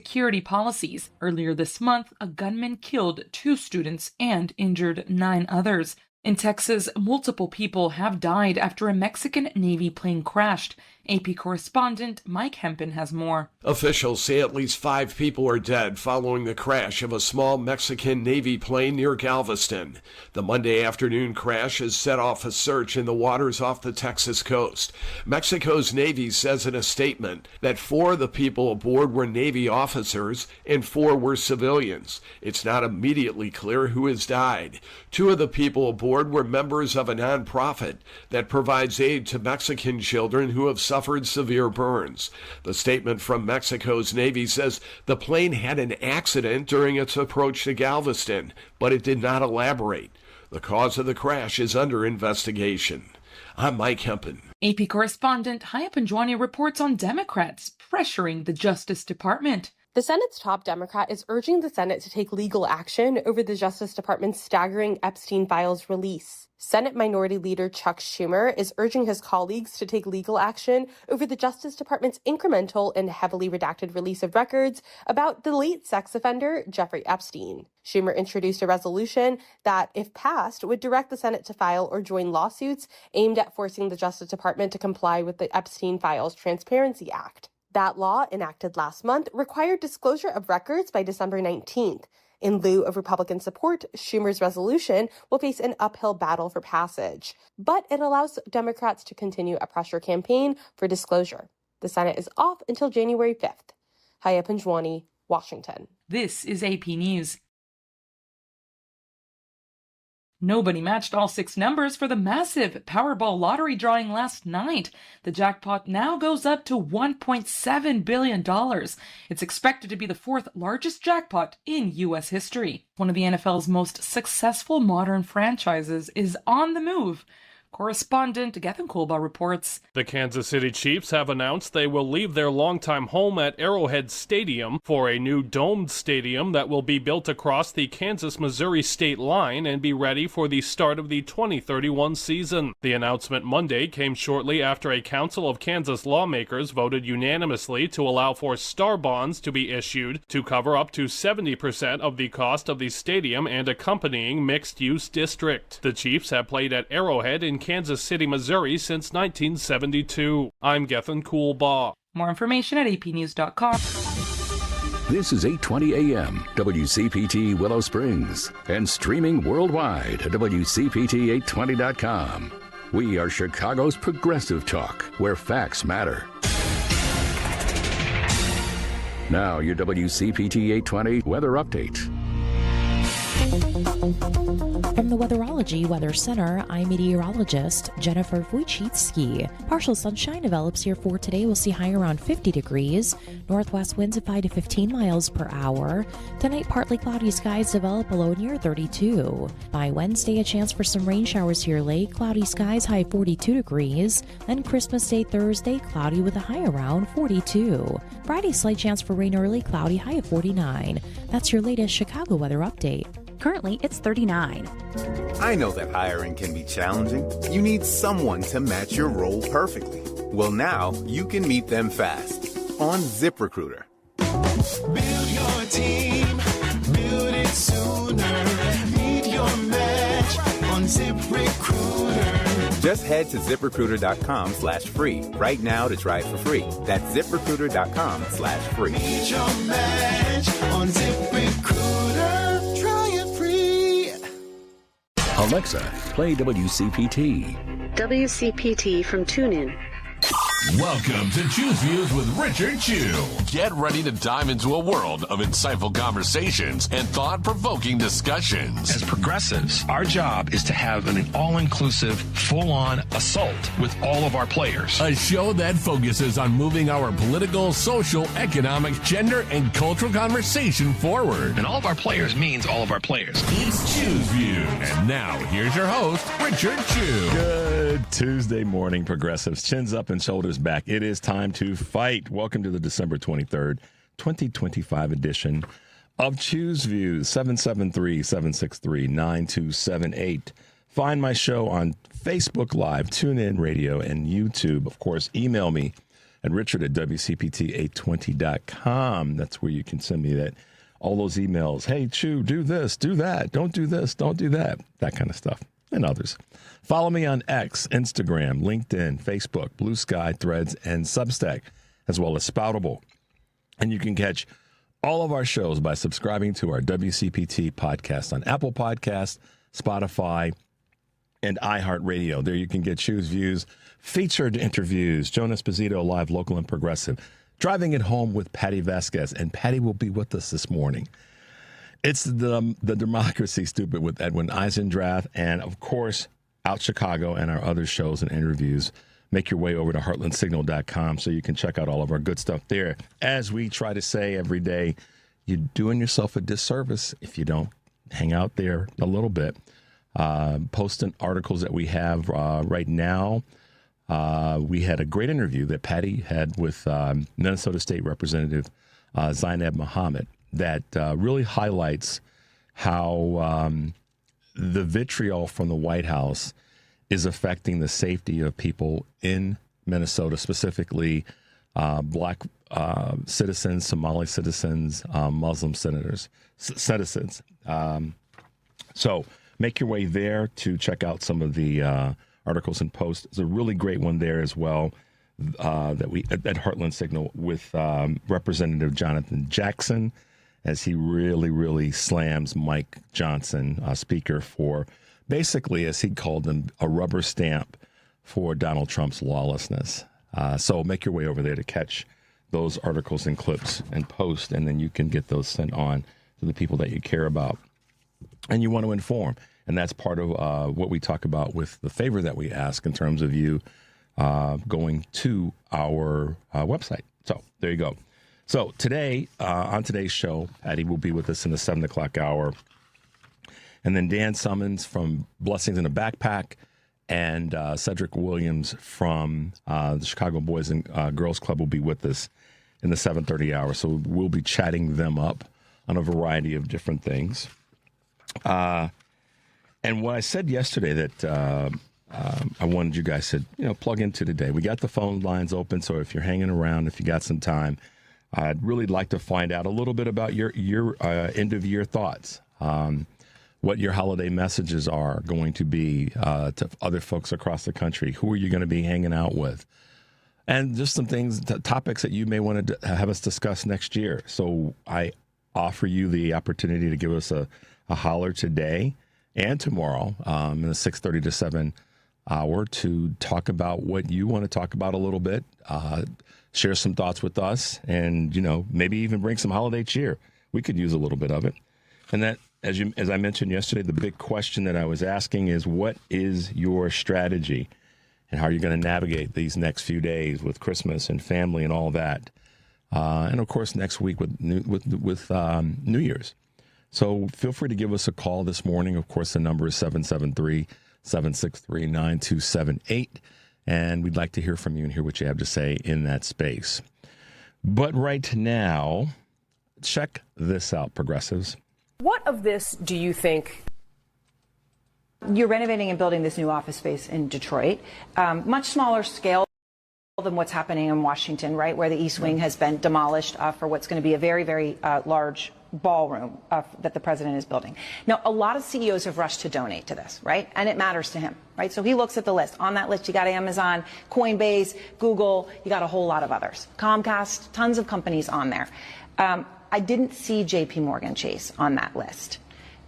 security policies. Earlier this month, a gunman killed 2 students and injured 9 others. In Texas, multiple people have died after a Mexican Navy plane crashed. AP correspondent Mike Hempen has more. Officials say at least 5 people are dead following the crash of a small Mexican Navy plane near Galveston. The Monday afternoon crash has set off a search in the waters off the Texas coast. Mexico's Navy says in a statement that 4 of the people aboard were Navy officers and 4 were civilians. It's not immediately clear who has died. 2 of the people aboard were members of a nonprofit that provides aid to Mexican children who have suffered severe burns. The statement from Mexico's Navy says the plane had an accident during its approach to Galveston, but it did not elaborate. The cause of the crash is under investigation. I'm Mike Hempen. AP correspondent Haya Panjwani reports on Democrats pressuring the Justice Department. The Senate's top Democrat is urging the Senate to take legal action over the Justice Department's staggering Epstein files release. Senate Minority Leader Chuck Schumer is urging his colleagues to take legal action over the Justice Department's incremental and heavily redacted release of records about the late sex offender Jeffrey Epstein. Schumer introduced a resolution that, if passed, would direct the Senate to file or join lawsuits aimed at forcing the Justice Department to comply with the Epstein Files Transparency Act. That law, enacted last month, required disclosure of records by December 19th. In lieu of Republican support, Schumer's resolution will face an uphill battle for passage, but it allows Democrats to continue a pressure campaign for disclosure. The Senate is off until January 5th. Haya Panjwani, Washington. This is AP News. Nobody matched all 6 numbers for the massive Powerball lottery drawing last night. The jackpot now goes up to $1.7 billion. It's expected to be the 4th largest jackpot in U.S. history. One of the NFL's most successful modern franchises is on the move. Correspondent Gethin Kulba reports. The Kansas City Chiefs have announced they will leave their longtime home at Arrowhead Stadium for a new domed stadium that will be built across the Kansas-Missouri state line and be ready for the start of the 2031 season. The announcement Monday came shortly after a Council of Kansas lawmakers voted unanimously to allow for star bonds to be issued to cover up to 70% of the cost of the stadium and accompanying mixed-use district. The Chiefs have played at Arrowhead in Kansas City, Missouri since 1972. I'm Gethin Kulba. More information at apnews.com. This is 8:20 a.m. WCPT Willow Springs and streaming worldwide at WCPT820.com. We are Chicago's progressive talk, where facts matter. Now your WCPT 820 weather update. From the Weatherology Weather Center, I'm meteorologist Jennifer Wojcicki. Partial sunshine develops here for today. We'll see high around 50 degrees. Northwest winds at 5 to 15 miles per hour. Tonight, partly cloudy skies develop below near 32. By Wednesday, a chance for some rain showers here late. Cloudy skies, high 42 degrees. Then Christmas Day, Thursday, cloudy with a high around 42. Friday, slight chance for rain early, cloudy, high of 49. That's your latest Chicago weather update. Currently, it's 39. I know that hiring can be challenging. You need someone to match your role perfectly. Well, now you can meet them fast on ZipRecruiter. Build your team, build it sooner. Meet your match on ZipRecruiter. Just head to ZipRecruiter.com/free right now to try it for free. That's ZipRecruiter.com/free. Meet your match on ZipRecruiter. Try it free. Alexa, play WCPT. WCPT from TuneIn. Welcome to Choose Views with Richard Chew. Get ready to dive into a world of insightful conversations and thought-provoking discussions. As progressives, our job is to have an all-inclusive, full-on assault with all of our players. A show that focuses on moving our political, social, economic, gender, and cultural conversation forward. And all of our players means all of our players. It's Choose Views. And now, here's your host, Richard Chew. Good Tuesday morning, progressives. Chins up and shoulders back. It is time to fight. Welcome to the December 23rd, 2025 edition of Choose Views, 773-763-9278. Find my show on Facebook Live, TuneIn Radio, and YouTube. Of course, email me, and Richard at WCPT820.com. That's where you can send me all those emails. Hey, Chew, do this, do that. Don't do this, don't do that. That kind of stuff. And others. Follow me on X, Instagram, LinkedIn, Facebook, Blue Sky, Threads, and Substack, as well as Spoutable. And you can catch all of our shows by subscribing to our WCPT podcast on Apple Podcasts, Spotify, and iHeartRadio. There you can get Choose Views, featured interviews, Joan Esposito, live, local, and progressive, Driving It Home with Patti Vasquez. And Patti will be with us this morning. It's the Democracy Stupid with Edwin Eisendrath, and of course, Out Chicago and our other shows and interviews. Make your way over to heartlandsignal.com so you can check out all of our good stuff there. As we try to say every day, you're doing yourself a disservice if you don't hang out there a little bit. Posting articles that we have right now. We had a great interview that Patti had with Minnesota State Representative Zainab Mohammed that really highlights how the vitriol from the White House is affecting the safety of people in Minnesota, specifically black citizens, Somali citizens, Muslim citizens. So make your way there to check out some of the articles and posts. There's a really great one there as well that we at Heartland Signal with Representative Jonathan Jackson, as he really, really slams Mike Johnson, Speaker, for basically, as he called him, a rubber stamp for Donald Trump's lawlessness. So make your way over there to catch those articles and clips and post, and then you can get those sent on to the people that you care about and you want to inform. And that's part of what we talk about with the favor that we ask in terms of you going to our website. So there you go. So today, on today's show, Patti will be with us in the 7 o'clock hour. And then Dan Summins from Blessings in a Backpack and Cedric Williams from the Chicago Boys and Girls Club will be with us in the 7:30 hour. So we'll be chatting them up on a variety of different things. And what I said yesterday that I wanted you guys to plug into today. We got the phone lines open, so if you're hanging around, if you got some time, I'd really like to find out a little bit about your end of year thoughts. What your holiday messages are going to be to other folks across the country. Who are you going to be hanging out with? And just some things, topics that you may want to have us discuss next year. So I offer you the opportunity to give us a holler today and tomorrow in the 6:30 to 7 hour to talk about what you want to talk about a little bit. Share some thoughts with us, and maybe even bring some holiday cheer. We could use a little bit of it. And that, as I mentioned yesterday, the big question that I was asking is, what is your strategy, and how are you going to navigate these next few days with Christmas and family and all that, and of course next week with New Year's. So feel free to give us a call this morning. Of course, the number is 773-763-9278. And we'd like to hear from you and hear what you have to say in that space. But right now, check this out, progressives. What of this do you think? You're renovating and building this new office space in Detroit, much smaller scale than what's happening in Washington, right, where the East Wing has been demolished for what's going to be a very, very large ballroom that the president is building. Now, a lot of CEOs have rushed to donate to this, right? And it matters to him, right? So he looks at the list. On that list, you got Amazon, Coinbase, Google, you got a whole lot of others. Comcast, tons of companies on there. I didn't see JP Morgan Chase on that list.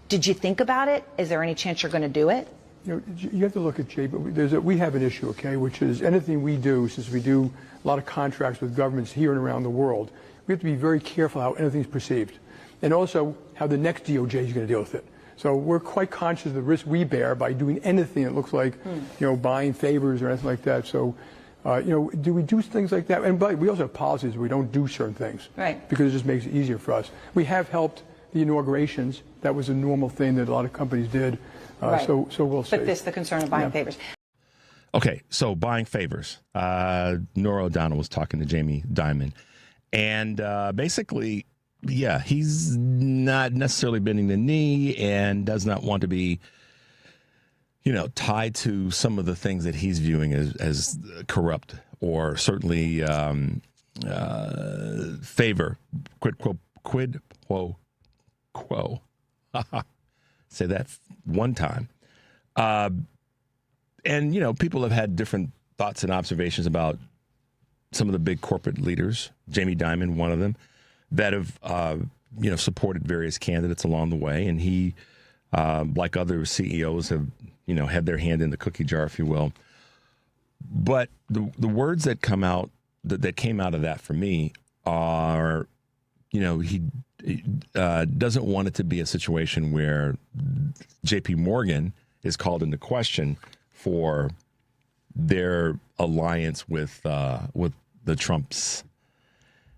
Did you think about it? Is there any chance you're going to do it? You have to look at JP. We have an issue, okay, which is anything we do, since we do a lot of contracts with governments here and around the world, we have to be very careful how anything's perceived. And also how the next DOJ is going to deal with it. So we're quite conscious of the risk we bear by doing anything that looks like, buying favors or anything like that. So, do we do things like that? And but we also have policies where we don't do certain things. Right. Because it just makes it easier for us. We have helped the inaugurations. That was a normal thing that a lot of companies did. Right. So we'll see. But the concern of buying favors. Okay, so buying favors. Nora O'Donnell was talking to Jamie Dimon. And basically, yeah, he's not necessarily bending the knee and does not want to be, tied to some of the things that he's viewing as corrupt or certainly favor, quid pro quo. Say that one time. And, people have had different thoughts and observations about some of the big corporate leaders, Jamie Dimon, one of them, that have, supported various candidates along the way. And he, like other CEOs, have, had their hand in the cookie jar, if you will. But the words that come out, that came out of that for me are, he doesn't want it to be a situation where J.P. Morgan is called into question for their alliance with the Trumps.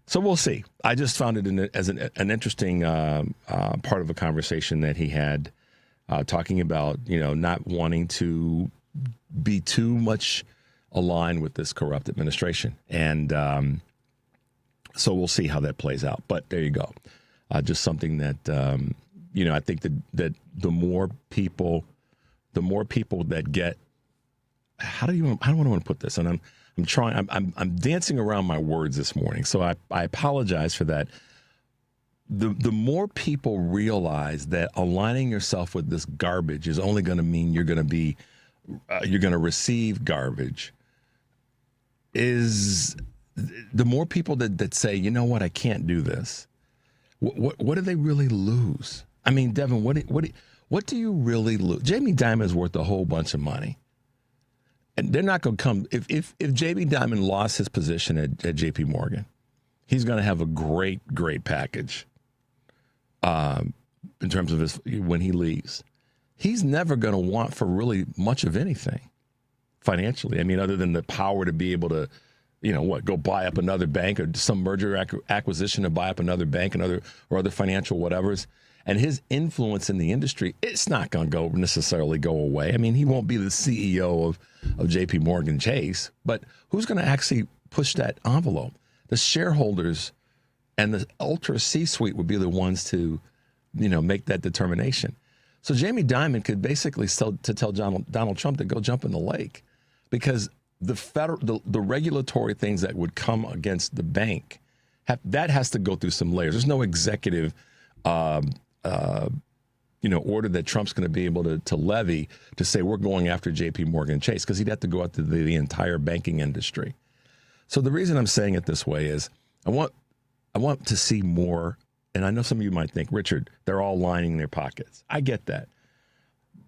So we'll see. I just found it as an interesting part of a conversation that he had, talking about not wanting to be too much aligned with this corrupt administration, and so we'll see how that plays out. But there you go. Just something that I think that the more people that get, how do I want to put this? And I'm dancing around my words this morning, so I apologize for that. The more people realize that aligning yourself with this garbage is only going to mean you're going to receive garbage, is the more people that say, you know what, I can't do this. What do they really lose? I mean, Devin, what do you really lose? Jamie Dimon is worth a whole bunch of money. And they're not going to come. If Jamie Dimon lost his position at J.P. Morgan, he's going to have a great package in terms of when he leaves. He's never going to want for really much of anything financially. I mean, other than the power to be able to, go buy up another bank or some merger acquisition to buy up another bank and other financial whatevers. And his influence in the industry, it's not going to necessarily go away. I mean, he won't be the CEO of J.P. Morgan Chase, but who's going to actually push that envelope? The shareholders and the ultra C-suite would be the ones to, make that determination. So Jamie Dimon could basically tell Donald Trump to go jump in the lake, because the regulatory things that would come against the bank, that has to go through some layers. There's no executive order that Trump's going to be able to levy to say we're going after J.P. Morgan Chase, because he'd have to go after the entire banking industry. So the reason I'm saying it this way is I want to see more. And I know some of you might think, Richard, they're all lining their pockets. I get that.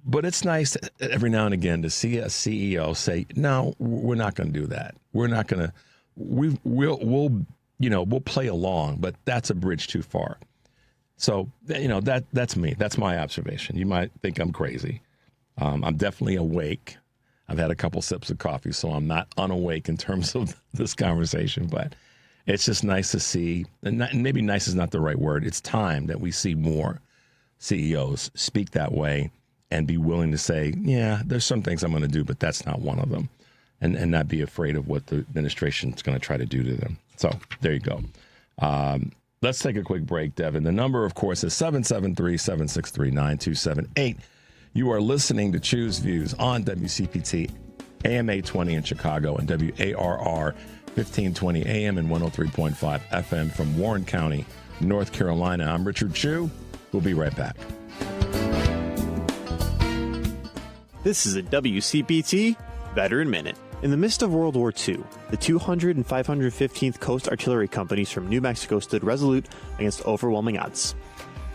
But it's nice every now and again to see a CEO say, no, we're not going to do that. We're not going to, we'll play along, but that's a bridge too far. So, that's me. That's my observation. You might think I'm crazy. I'm definitely awake. I've had a couple sips of coffee, so I'm not unawake in terms of this conversation, but it's just nice to see, and maybe nice is not the right word. It's time that we see more CEOs speak that way and be willing to say, yeah, there's some things I'm going to do, but that's not one of them, and not be afraid of what the administration is going to try to do to them. So there you go. Let's take a quick break, Devin. The number, of course, is 773-763-9278. You are listening to Choose Views on WCPT, AM 820 in Chicago, and WARR 1520 AM and 103.5 FM from Warren County, North Carolina. I'm Richard Chu. We'll be right back. This is a WCPT Veteran Minute. In the midst of World War II, the 200 and 515th Coast Artillery Companies from New Mexico stood resolute against overwhelming odds.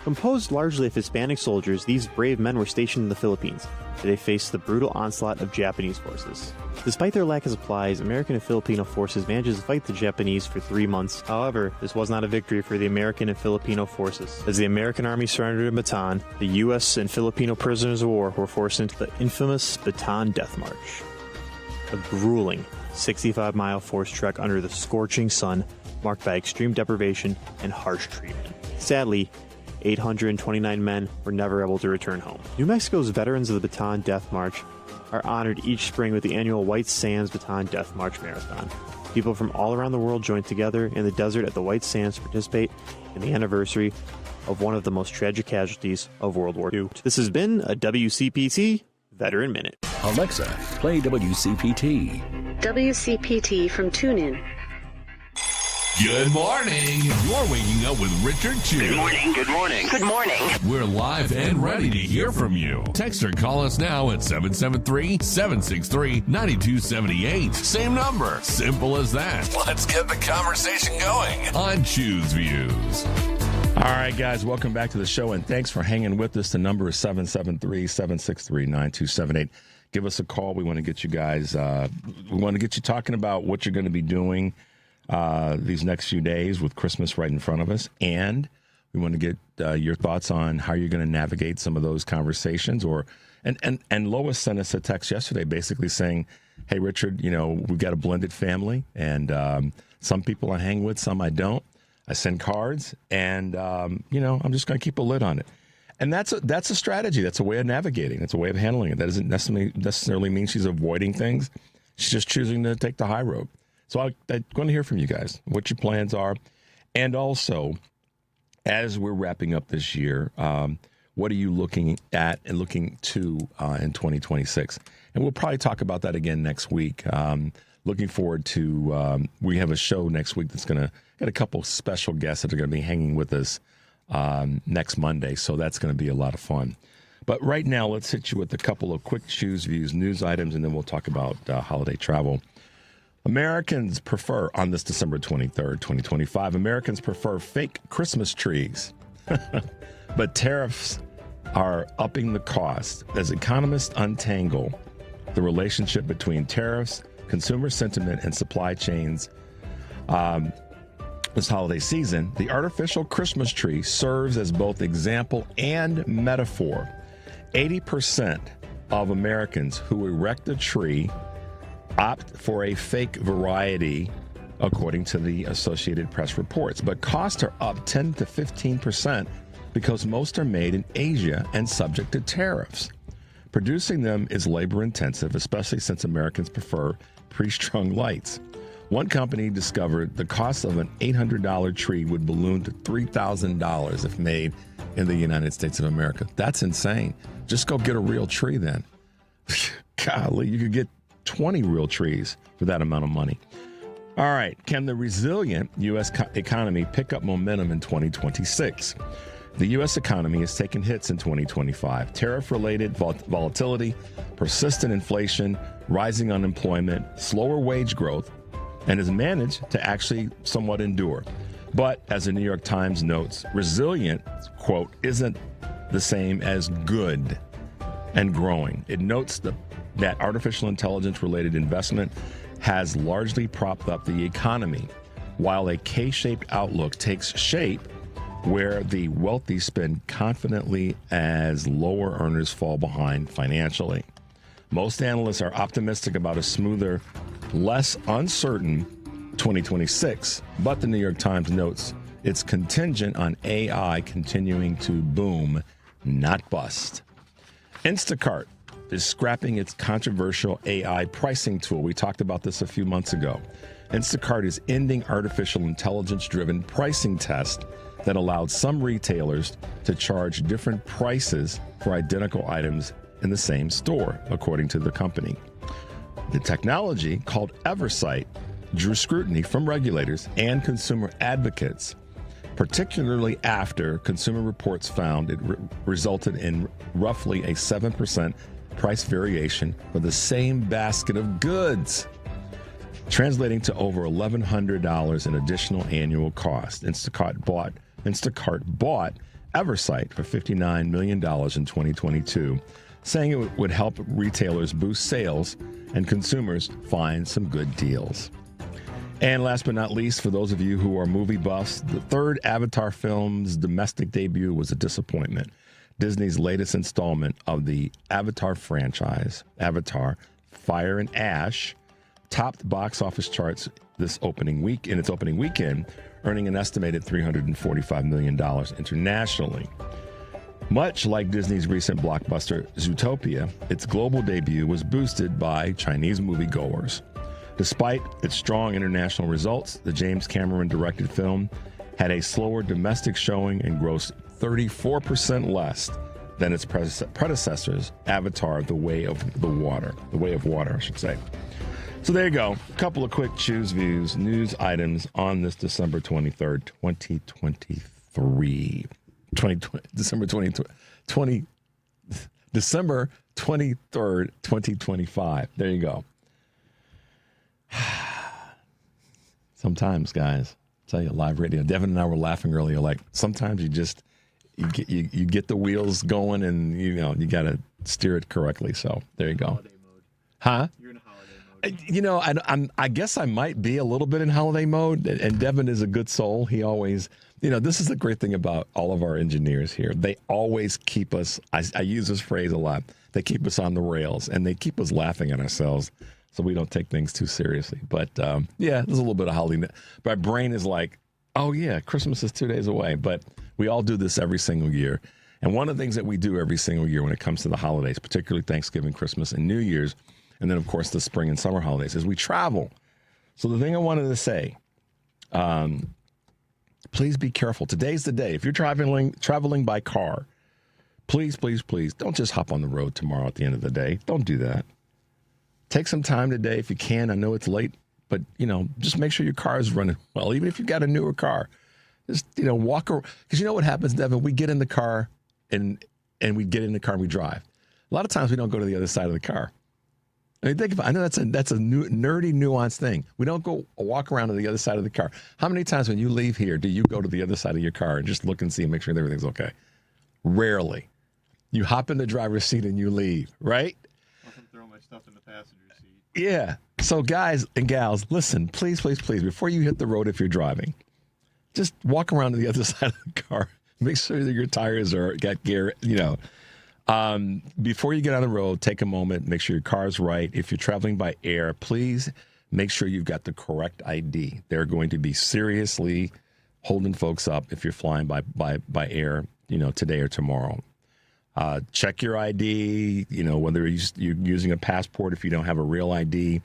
Composed largely of Hispanic soldiers, these brave men were stationed in the Philippines, where they faced the brutal onslaught of Japanese forces. Despite their lack of supplies, American and Filipino forces managed to fight the Japanese for 3 months. However, this was not a victory for the American and Filipino forces. As the American Army surrendered in Bataan, the U.S. and Filipino prisoners of war were forced into the infamous Bataan Death March. A grueling 65-mile forced trek under the scorching sun, marked by extreme deprivation and harsh treatment. Sadly, 829 men were never able to return home. New Mexico's Veterans of the Bataan Death March are honored each spring with the annual White Sands Bataan Death March Marathon. People from all around the world join together in the desert at the White Sands to participate in the anniversary of one of the most tragic casualties of World War II. This has been a WCPT Veteran Minute. Alexa, play WCPT. WCPT from TuneIn. Good morning. You're waking up with Richard Chew. Good morning. Good morning. Good morning. We're live and ready to hear from you. Text or call us now at 773-763-9278. Same number. Simple as that. Let's get the conversation going on Choose Views. All right, guys, welcome back to the show, and thanks for hanging with us. The number is 773-763-9278. Give us a call. We want to get you guys, we want to get you talking about what you're going to be doing these next few days with Christmas right in front of us. And we want to get your thoughts on how you're going to navigate some of those conversations. And Lois sent us a text yesterday basically saying, hey, Richard, you know, we've got a blended family, and some people I hang with, some I don't. I send cards, and, you know, I'm just going to keep a lid on it. And that's a strategy. That's a way of navigating. That's a way of handling it. That doesn't necessarily mean she's avoiding things. She's just choosing to take the high road. So I'm going to hear from you guys, what your plans are. And also, as we're wrapping up this year, what are you looking at and looking to in 2026? And we'll probably talk about that again next week. Looking forward to, we have a show next week that's going to get a couple special guests that are going to be hanging with us next Monday. So that's going to be a lot of fun. But right now, let's hit you with a couple of quick Choose Views news items, and then we'll talk about holiday travel. Americans prefer, on this December 23rd, 2025, Americans prefer fake Christmas trees. But tariffs are upping the cost as economists untangle the relationship between tariffs, consumer sentiment, and supply chains. This holiday season, the artificial Christmas tree serves as both example and metaphor. 80% of Americans who erect a tree opt for a fake variety, according to the Associated Press reports. But costs are up 10 to 15% because most are made in Asia and subject to tariffs. Producing them is labor intensive, especially since Americans prefer pre-strung lights. One company discovered the cost of an $800 tree would balloon to $3,000 if made in the United States of America. That's insane. Just go get a real tree then. Golly, you could get 20 real trees for that amount of money. All right. Can the resilient U.S. economy pick up momentum in 2026? The U.S. economy has taken hits in 2025. Tariff-related volatility, persistent inflation, rising unemployment, slower wage growth, and has managed to actually somewhat endure. But as the New York Times notes, resilient, quote, isn't the same as good and growing. It notes that artificial intelligence-related investment has largely propped up the economy, while a K-shaped outlook takes shape where the wealthy spend confidently as lower earners fall behind financially. Most analysts are optimistic about a smoother, less uncertain 2026, but the New York Times notes it's contingent on AI continuing to boom, not bust. Instacart is scrapping its controversial AI pricing tool. We talked about this a few months ago. Instacart is ending artificial intelligence-driven pricing tests that allowed some retailers to charge different prices for identical items in the same store, according to the company. The technology, called Eversight, drew scrutiny from regulators and consumer advocates, particularly after Consumer Reports found it resulted in roughly a 7% price variation for the same basket of goods, translating to over $1,100 in additional annual cost. Instacart bought Eversight for $59 million in 2022, saying it would help retailers boost sales and consumers find some good deals. And last but not least, for those of you who are movie buffs, the third Avatar film's domestic debut was a disappointment. Disney's latest installment of the Avatar franchise, Avatar: Fire and Ash, topped box office charts in its opening weekend, earning an estimated $345 million internationally. Much like Disney's recent blockbuster Zootopia, its global debut was boosted by Chinese moviegoers. Despite its strong international results, the James Cameron-directed film had a slower domestic showing and grossed 34% less than its predecessors, Avatar: The Way of Water, I should say. So there you go. A couple of quick Choose Views news items on this December 23rd, 2023. December 23rd, 2025. There you go. Sometimes, guys, I'll tell you, live radio. Devin and I were laughing earlier. Like, sometimes you get the wheels going, and you got to steer it correctly. So there you go. Huh? You're in holiday mode. I guess I might be a little bit in holiday mode. And Devin is a good soul. He always, this is the great thing about all of our engineers here. They always keep us. I use this phrase a lot. They keep us on the rails, and they keep us laughing at ourselves, so we don't take things too seriously. But there's a little bit of holiday. My brain is like, oh yeah, Christmas is 2 days away. But we all do this every single year. And one of the things that we do every single year when it comes to the holidays, particularly Thanksgiving, Christmas, and New Year's, and then, of course, the spring and summer holidays, is we travel. So the thing I wanted to say, please be careful. Today's the day. If you're traveling by car, please, please, please don't just hop on the road tomorrow at the end of the day. Don't do that. Take some time today if you can. I know it's late, but, just make sure your car is running well, even if you've got a newer car. Just, walk around. Because you know what happens, Devin? We get in the car and we get in the car and we drive. A lot of times we don't go to the other side of the car. I mean, think about it. I know that's a nerdy, nuanced thing. We don't go walk around to the other side of the car. How many times when you leave here do you go to the other side of your car and just look and see and make sure that everything's okay? Rarely. You hop in the driver's seat and you leave, right? Often throw my stuff in the passenger seat. Yeah. So guys and gals, listen, please, please, please, before you hit the road if you're driving, just walk around to the other side of the car. Make sure that your tires got gear, before you get on the road, take a moment, make sure your car's right. If you're traveling by air, please make sure you've got the correct ID. They're going to be seriously holding folks up if you're flying by air, today or tomorrow. Check your ID, whether you're using a passport, if you don't have a real ID,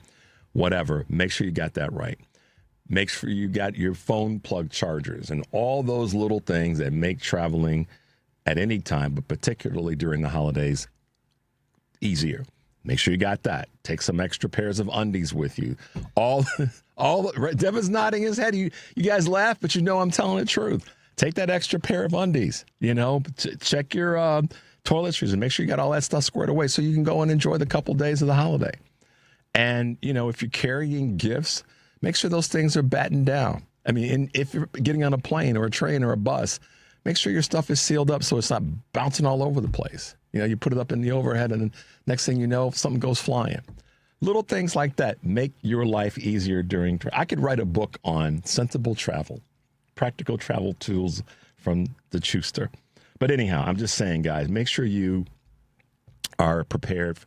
whatever. Make sure you got that right. Make sure you got your phone plug chargers and all those little things that make traveling at any time, but particularly during the holidays, easier. Make sure you got that. Take some extra pairs of undies with you. Right, Devin's nodding his head. You guys laugh, but I'm telling the truth. Take that extra pair of undies. Check your toiletries and make sure you got all that stuff squared away so you can go and enjoy the couple days of the holiday. And if you're carrying gifts, make sure those things are battened down. I mean, and if you're getting on a plane or a train or a bus, make sure your stuff is sealed up so it's not bouncing all over the place. You put it up in the overhead, and then next thing you know, something goes flying. Little things like that make your life easier during. I could write a book on sensible travel, practical travel tools from the Schuster. But anyhow, I'm just saying, guys, make sure you are prepared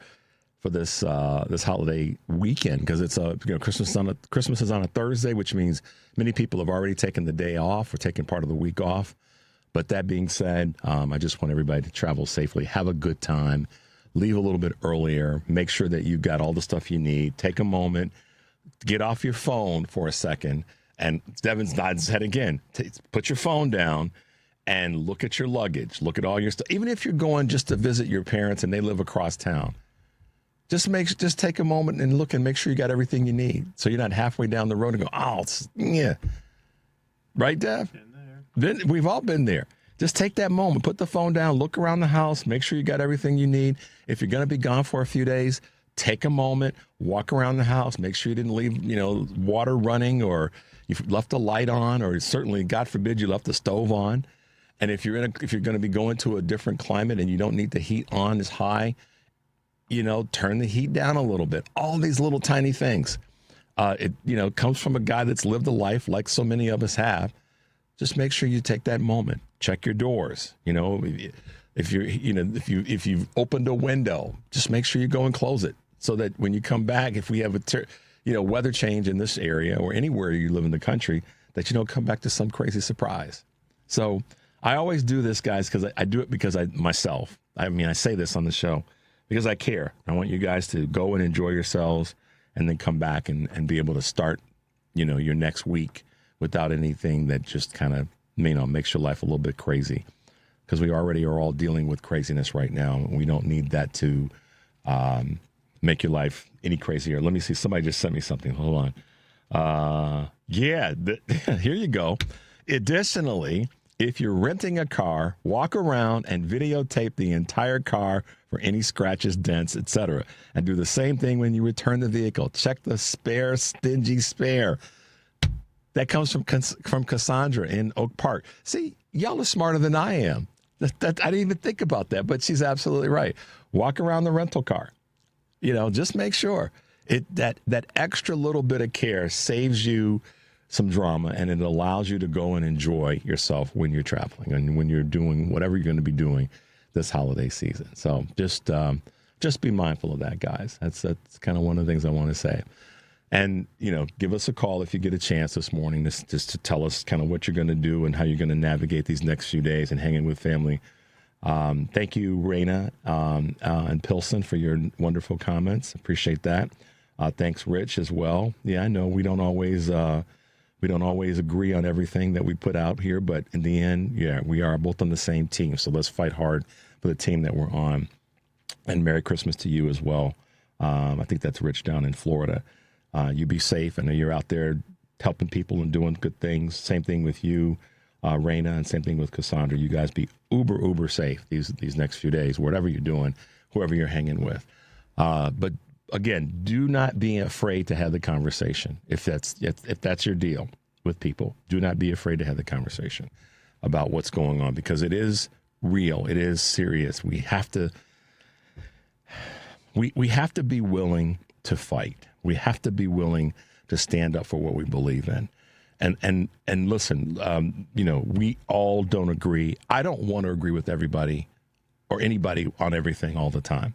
for this holiday weekend, because it's Christmas is on a Thursday, which means many people have already taken the day off or taken part of the week off. But that being said, I just want everybody to travel safely, have a good time, leave a little bit earlier, make sure that you've got all the stuff you need. Take a moment, get off your phone for a second, and Devin's nodding his head again. Put your phone down and look at your luggage, look at all your stuff. Even if you're going just to visit your parents and they live across town, just take a moment and look and make sure you got everything you need, so you're not halfway down the road and go, yeah. Right, Dev? We've all been there. Just take that moment, put the phone down, look around the house, make sure you got everything you need. If you're going to be gone for a few days, take a moment, walk around the house, make sure you didn't leave, water running, or you've left the light on, or certainly, God forbid, you left the stove on. And if you're going to be going to a different climate and you don't need the heat on as high, turn the heat down a little bit. All these little tiny things. It comes from a guy that's lived a life like so many of us have. Just make sure you take that moment. Check your doors. If you've opened a window, just make sure you go and close it, so that when you come back, if we have a weather change in this area or anywhere you live in the country, that you don't come back to some crazy surprise. So I always do this, guys, because I do it because I say this on the show because I care. I want you guys to go and enjoy yourselves, and then come back and be able to start, your next week without anything that just kind of, makes your life a little bit crazy, because we already are all dealing with craziness right now. And we don't need that to make your life any crazier. Let me see. Somebody just sent me something. Hold on. Here you go. Additionally, if you're renting a car, walk around and videotape the entire car for any scratches, dents, etc. And do the same thing when you return the vehicle. Check the stingy spare. That comes from Cassandra in Oak Park. See, y'all are smarter than I am. I didn't even think about that, but she's absolutely right. Walk around the rental car. Just make sure that extra little bit of care saves you some drama, and it allows you to go and enjoy yourself when you're traveling and when you're doing whatever you're going to be doing this holiday season. So just be mindful of that, guys. That's kind of one of the things I want to say. And, give us a call if you get a chance this morning just to tell us kind of what you're going to do and how you're going to navigate these next few days and hanging with family. Thank you, Raina and Pilson, for your wonderful comments. Appreciate that. Thanks, Rich, as well. Yeah, I know we don't always agree on everything that we put out here, but in the end, yeah, we are both on the same team. So let's fight hard for the team that we're on. And Merry Christmas to you as well. I think that's Rich down in Florida. You be safe. I know you're out there helping people and doing good things. Same thing with you, Raina, and same thing with Cassandra. You guys be uber safe these next few days, whatever you're doing, whoever you're hanging with. But again, do not be afraid to have the conversation. If that's your deal with people, do not be afraid to have the conversation about what's going on, because it is real. It is serious. We have to be willing to fight. We have to be willing to stand up for what we believe in. And listen, we all don't agree. I don't want to agree with everybody or anybody on everything all the time,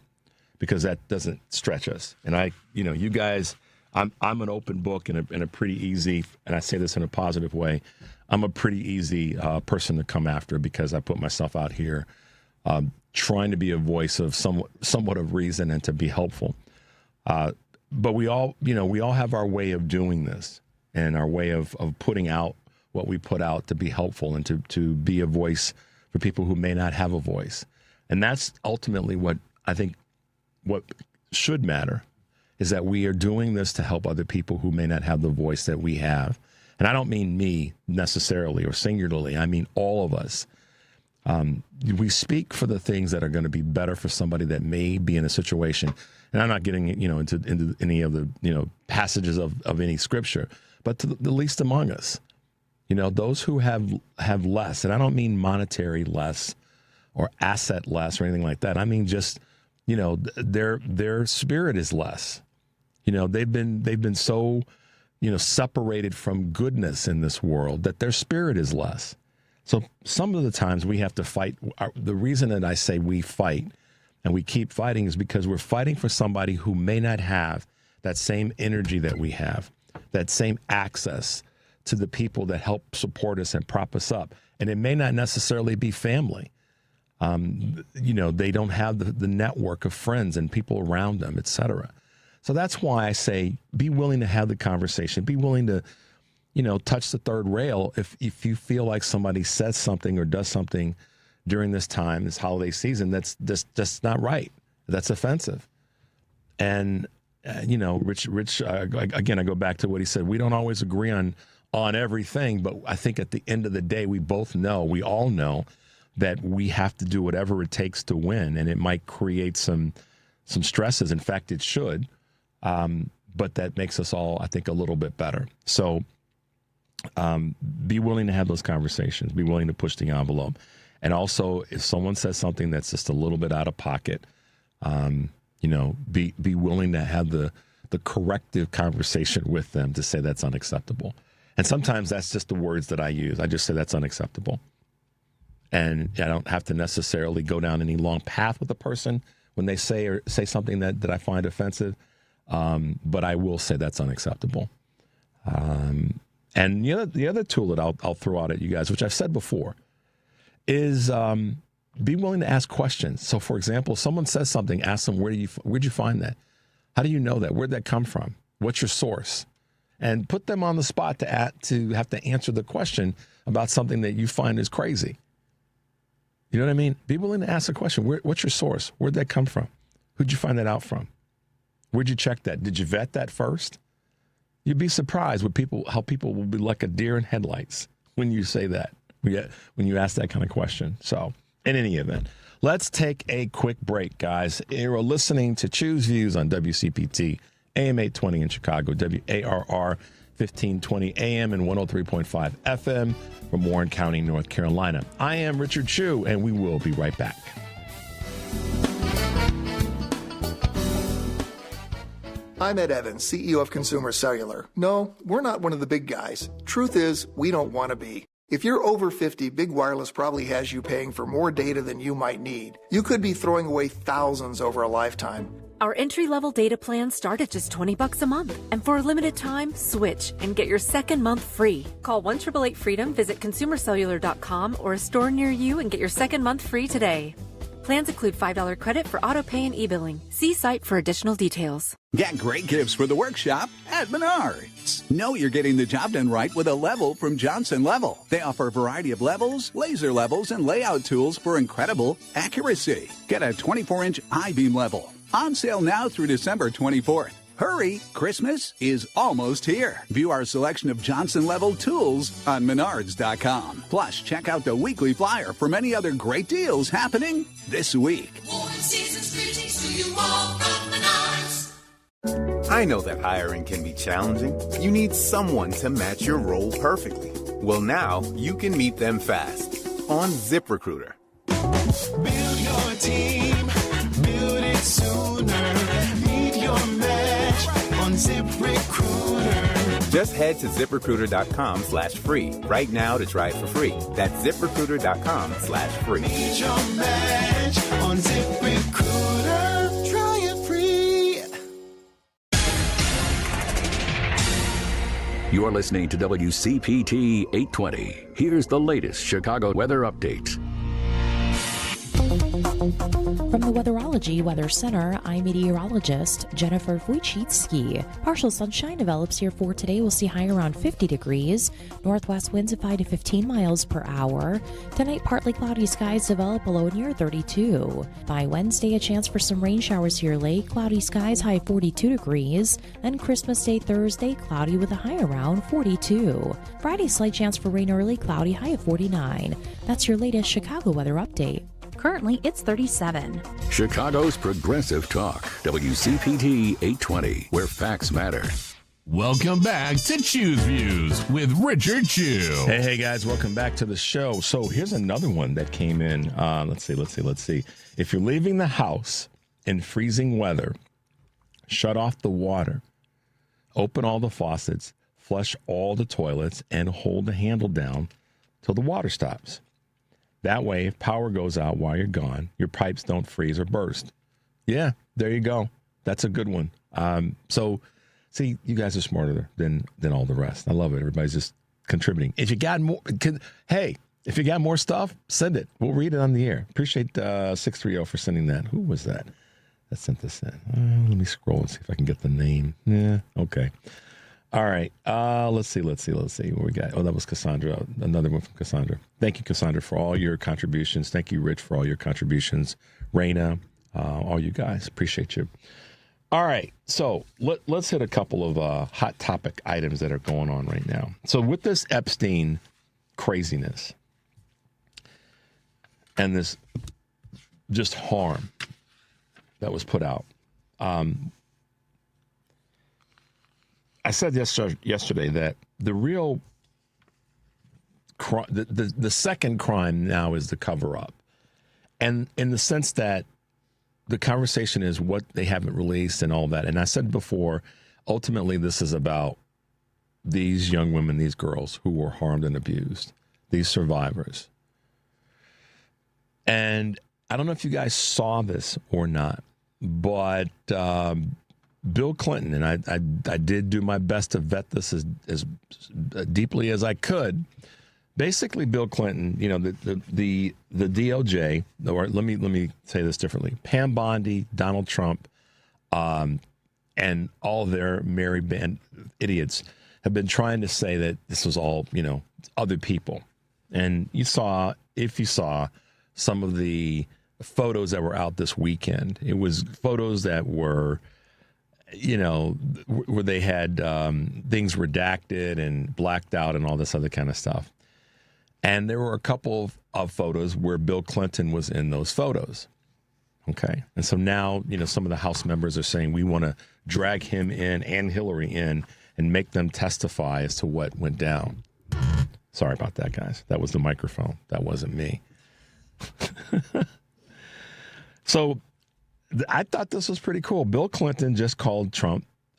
because that doesn't stretch us. And you guys, I'm an open book and a pretty easy, and I say this in a positive way, I'm a pretty easy person to come after, because I put myself out here trying to be a voice of somewhat of reason and to be helpful. But we all have our way of doing this, and our way of putting out what we put out to be helpful and to be a voice for people who may not have a voice. And that's ultimately what I think what should matter, is that we are doing this to help other people who may not have the voice that we have. And I don't mean me necessarily or singularly. I mean all of us. We speak for the things that are going to be better for somebody that may be in a situation. And I'm not getting into any of the passages of any scripture, but to the least among us, those who have less. And I don't mean monetary less or asset less or anything like that. I mean just their spirit is less. They've been so separated from goodness in this world that their spirit is less. So some of the times we have to fight. The reason that I say we fight and we keep fighting is because we're fighting for somebody who may not have that same energy that we have, that same access to the people that help support us and prop us up. And it may not necessarily be family. They don't have the network of friends and people around them, et cetera. So that's why I say be willing to have the conversation. Be willing to, touch the third rail if you feel like somebody says something or does something during this time, this holiday season, that's just not right. That's offensive. And, Rich, again, I go back to what he said. We don't always agree on everything, but I think at the end of the day, we all know that we have to do whatever it takes to win. And it might create some stresses. In fact, it should. But that makes us all, I think, a little bit better. So be willing to have those conversations. Be willing to push the envelope. And also, if someone says something that's just a little bit out of pocket, be willing to have the corrective conversation with them to say that's unacceptable. And sometimes that's just the words that I use. I just say that's unacceptable. And I don't have to necessarily go down any long path with the person when they say something that I find offensive. But I will say that's unacceptable. And the other tool that I'll throw out at you guys, which I've said before, is be willing to ask questions. So, for example, someone says something, ask them, where'd you find that? How do you know that? Where'd that come from? What's your source? And put them on the spot to have to answer the question about something that you find is crazy. You know what I mean? Be willing to ask a question. What's your source? Where'd that come from? Who'd you find that out from? Where'd you check that? Did you vet that first? You'd be surprised how people will be like a deer in headlights when you say that, when you ask that kind of question. So, in any event, let's take a quick break, guys. You're listening to Choose Views on WCPT, AM 820 in Chicago, WARR 1520 AM and 103.5 FM from Warren County, North Carolina. I am Richard Chu, and we will be right back. I'm Ed Evans, CEO of Consumer Cellular. No, we're not one of the big guys. Truth is, we don't want to be. If you're over 50, Big Wireless probably has you paying for more data than you might need. You could be throwing away thousands over a lifetime. Our entry-level data plans start at just $20 a month. And for a limited time, switch and get your second month free. Call 1-888-FREEDOM, visit consumercellular.com or a store near you and get your second month free today. Plans include $5 credit for auto pay and e-billing. See site for additional details. Get great gifts for the workshop at Menards. Know you're getting the job done right with a level from Johnson Level. They offer a variety of levels, laser levels, and layout tools for incredible accuracy. Get a 24-inch I-beam level. On sale now through December 24th. Hurry, Christmas is almost here. View our selection of Johnson Level tools on Menards.com. Plus, check out the weekly flyer for many other great deals happening this week. I know that hiring can be challenging. You need someone to match your role perfectly. Well, now you can meet them fast on ZipRecruiter. Build your team, build it sooner. Meet your match on ZipRecruiter. Just head to ZipRecruiter.com/free right now to try it for free. That's ZipRecruiter.com/free. Meet your match on ZipRecruiter. Try it free. You're listening to WCPT 820. Here's the latest Chicago weather update. From the Weatherology Weather Center, I'm meteorologist Jennifer Wojcicki. Partial sunshine develops here for today. We'll see high around 50 degrees. Northwest winds of 5 to 15 miles per hour. Tonight, partly cloudy skies develop below near 32. By Wednesday, a chance for some rain showers here late. Cloudy skies, high 42 degrees. Then Christmas Day, Thursday, cloudy with a high around 42. Friday, slight chance for rain early, cloudy, high of 49. That's your latest Chicago weather update. Currently, it's 37. Chicago's Progressive Talk, WCPT 820, where facts matter. Welcome back to Choose Views with Richard Chu. Hey, guys, welcome back to the show. So here's another one that came in. Let's see. If you're leaving the house in freezing weather, shut off the water, open all the faucets, flush all the toilets, and hold the handle down till the water stops. That way, if power goes out while you're gone, your pipes don't freeze or burst. Yeah, there you go. That's a good one. So, see, you guys are smarter than all the rest. I love it. Everybody's just contributing. If you got more, if you got more stuff, send it. We'll read it on the air. Appreciate 630 for sending that. Who was that sent this in? Let me scroll and see if I can get the name. Yeah, okay. All right. Let's see what we got. Oh, that was Cassandra. Another one from Cassandra. Thank you, Cassandra, for all your contributions. Thank you, Rich, for all your contributions. Raina, all you guys. Appreciate you. All right. So let's hit a couple of hot topic items that are going on right now. So with this Epstein craziness and this just harm that was put out, I said yesterday that the real the second crime now is the cover-up. And in the sense that the conversation is what they haven't released and all that. And I said before, ultimately this is about these young women, these girls who were harmed and abused, these survivors. And I don't know if you guys saw this or not, but Bill Clinton, and I did do my best to vet this as deeply as I could. Basically, Bill Clinton, you know, the DOJ, or let me say this differently: Pam Bondi, Donald Trump, and all their merry band idiots have been trying to say that this was all, you know, other people. And if you saw some of the photos that were out this weekend, it was photos that were where they had things redacted and blacked out and all this other kind of stuff. And there were a couple of photos where Bill Clinton was in those photos. Okay. And so now, some of the House members are saying we want to drag him in and Hillary in and make them testify as to what went down. Sorry about that, guys. That was the microphone. That wasn't me. So I thought this was pretty cool. Bill Clinton just called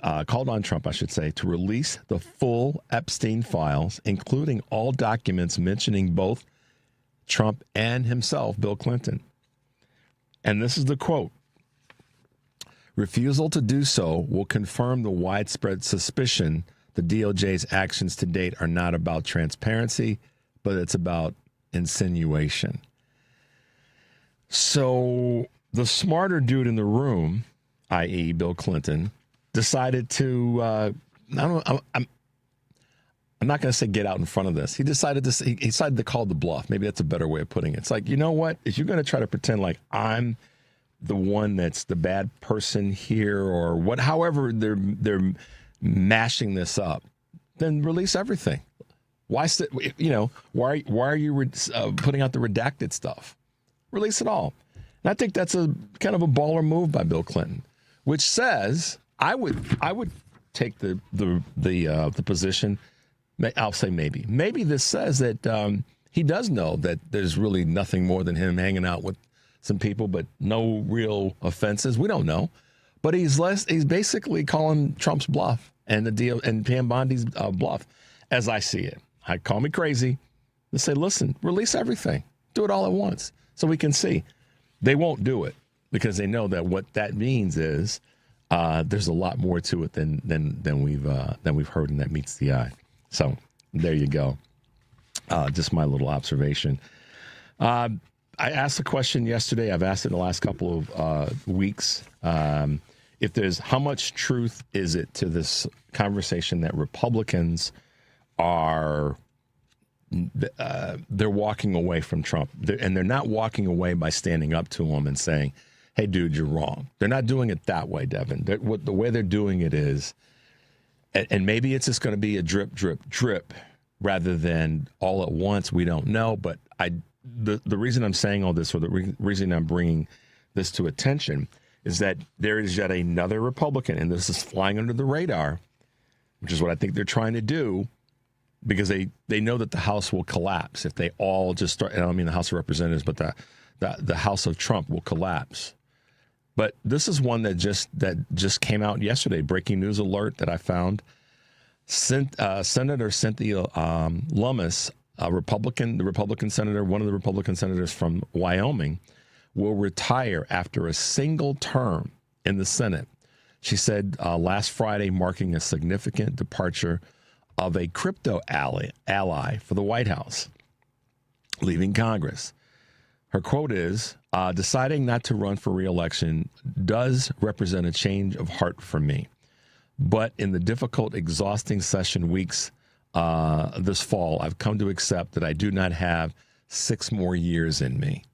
on Trump, I should say, to release the full Epstein files, including all documents mentioning both Trump and himself, Bill Clinton. And this is the quote. Refusal to do so will confirm the widespread suspicion the DOJ's actions to date are not about transparency, but it's about insinuation. So the smarter dude in the room, i.e. Bill Clinton, decided to, I'm not going to say get out in front of this. He decided to call the bluff. Maybe that's a better way of putting it. It's like, you know what? If you're going to try to pretend like I'm the one that's the bad person here or what, however they're mashing this up, then release everything. Why are you putting out the redacted stuff? Release it all. And I think that's a kind of a baller move by Bill Clinton, which says I would take the position. I'll say maybe this says that he does know that there's really nothing more than him hanging out with some people, but no real offenses. We don't know, but he's basically calling Trump's bluff and the deal and Pam Bondi's bluff, as I see it. I call me crazy. They say, listen, release everything, do it all at once, so we can see. They won't do it because they know that what that means is there's a lot more to it than we've heard, and that meets the eye. So there you go. Just my little observation. I asked a question yesterday. I've asked it in the last couple of weeks. If there's how much truth is it to this conversation that Republicans are they're walking away from Trump, and they're not walking away by standing up to him and saying, "Hey, dude, you're wrong." They're not doing it that way, Devin. The way they're doing it is, and maybe it's just going to be a drip, drip, drip, rather than all at once. We don't know, but the reason I'm saying all this, or the reason I'm bringing this to attention, is that there is yet another Republican, and this is flying under the radar, which is what I think they're trying to do, because they know that the House will collapse if they all just start. I don't mean the House of Representatives, but the House of Trump will collapse. But this is one that just came out yesterday. Breaking news alert that I found. Senator Cynthia Lummis, the Republican senator, one of the Republican senators from Wyoming, will retire after a single term in the Senate. She said last Friday, marking a significant departure of a crypto ally for the White House, leaving Congress. Her quote is, deciding not to run for re-election does represent a change of heart for me. But in the difficult, exhausting session weeks this fall, I've come to accept that I do not have 6 more years in me.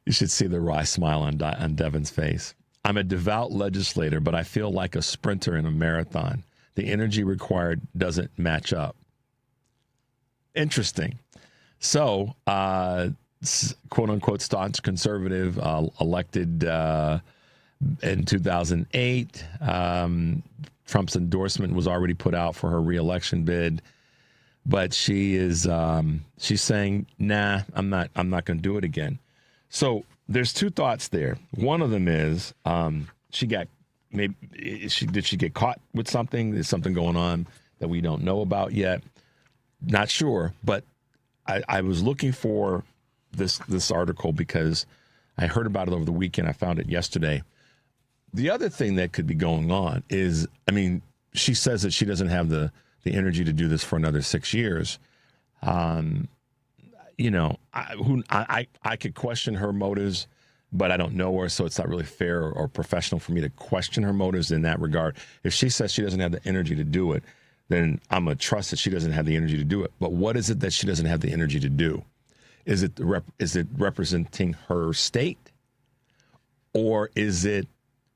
You should see the wry smile on Devin's face. I'm a devout legislator, but I feel like a sprinter in a marathon. The energy required doesn't match up. Interesting. So, quote-unquote staunch conservative, elected in 2008. Trump's endorsement was already put out for her reelection bid, but she's saying, "Nah, I'm not going to do it again." So there's 2 thoughts there. One of them is did she get caught with something? Is something going on that we don't know about yet? Not sure, but I was looking for this article because I heard about it over the weekend. I found it yesterday. The other thing that could be going on is, she says that she doesn't have the energy to do this for another 6 years. I could question her motives, but I don't know her, so it's not really fair or professional for me to question her motives in that regard. If she says she doesn't have the energy to do it, then I'm going to trust that she doesn't have the energy to do it. But what is it that she doesn't have the energy to do? Is it representing her state? Or is it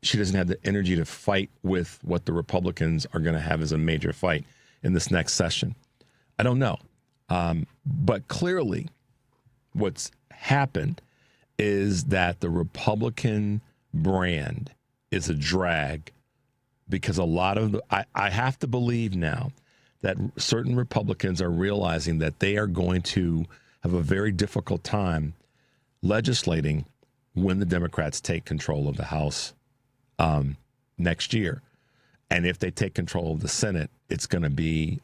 she doesn't have the energy to fight with what the Republicans are going to have as a major fight in this next session? I don't know. But clearly what's happened is that the Republican brand is a drag because a lot of I have to believe now that certain Republicans are realizing that they are going to have a very difficult time legislating when the Democrats take control of the House next year. And if they take control of the Senate, it's going to be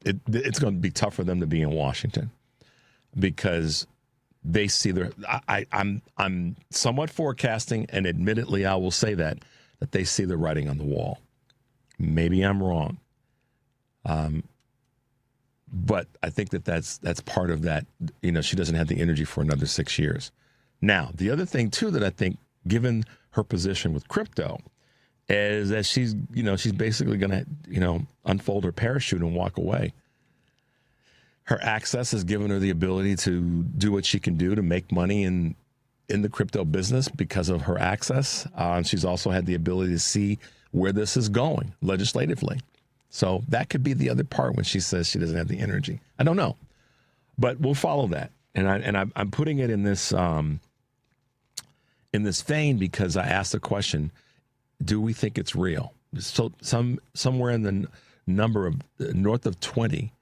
it's going to be tough for them to be in Washington because they see I'm somewhat forecasting, and admittedly I will say that they see the writing on the wall. Maybe I'm wrong. But I think that's part of that. She doesn't have the energy for another 6 years. Now, the other thing too that I think, given her position with crypto, is that she's basically going to unfold her parachute and walk away. Her access has given her the ability to do what she can do to make money in the crypto business because of her access. She's also had the ability to see where this is going legislatively. So that could be the other part when she says she doesn't have the energy. I don't know, but we'll follow that. And I'm putting it in this vein because I asked the question: do we think it's real? So somewhere in the number of north of 20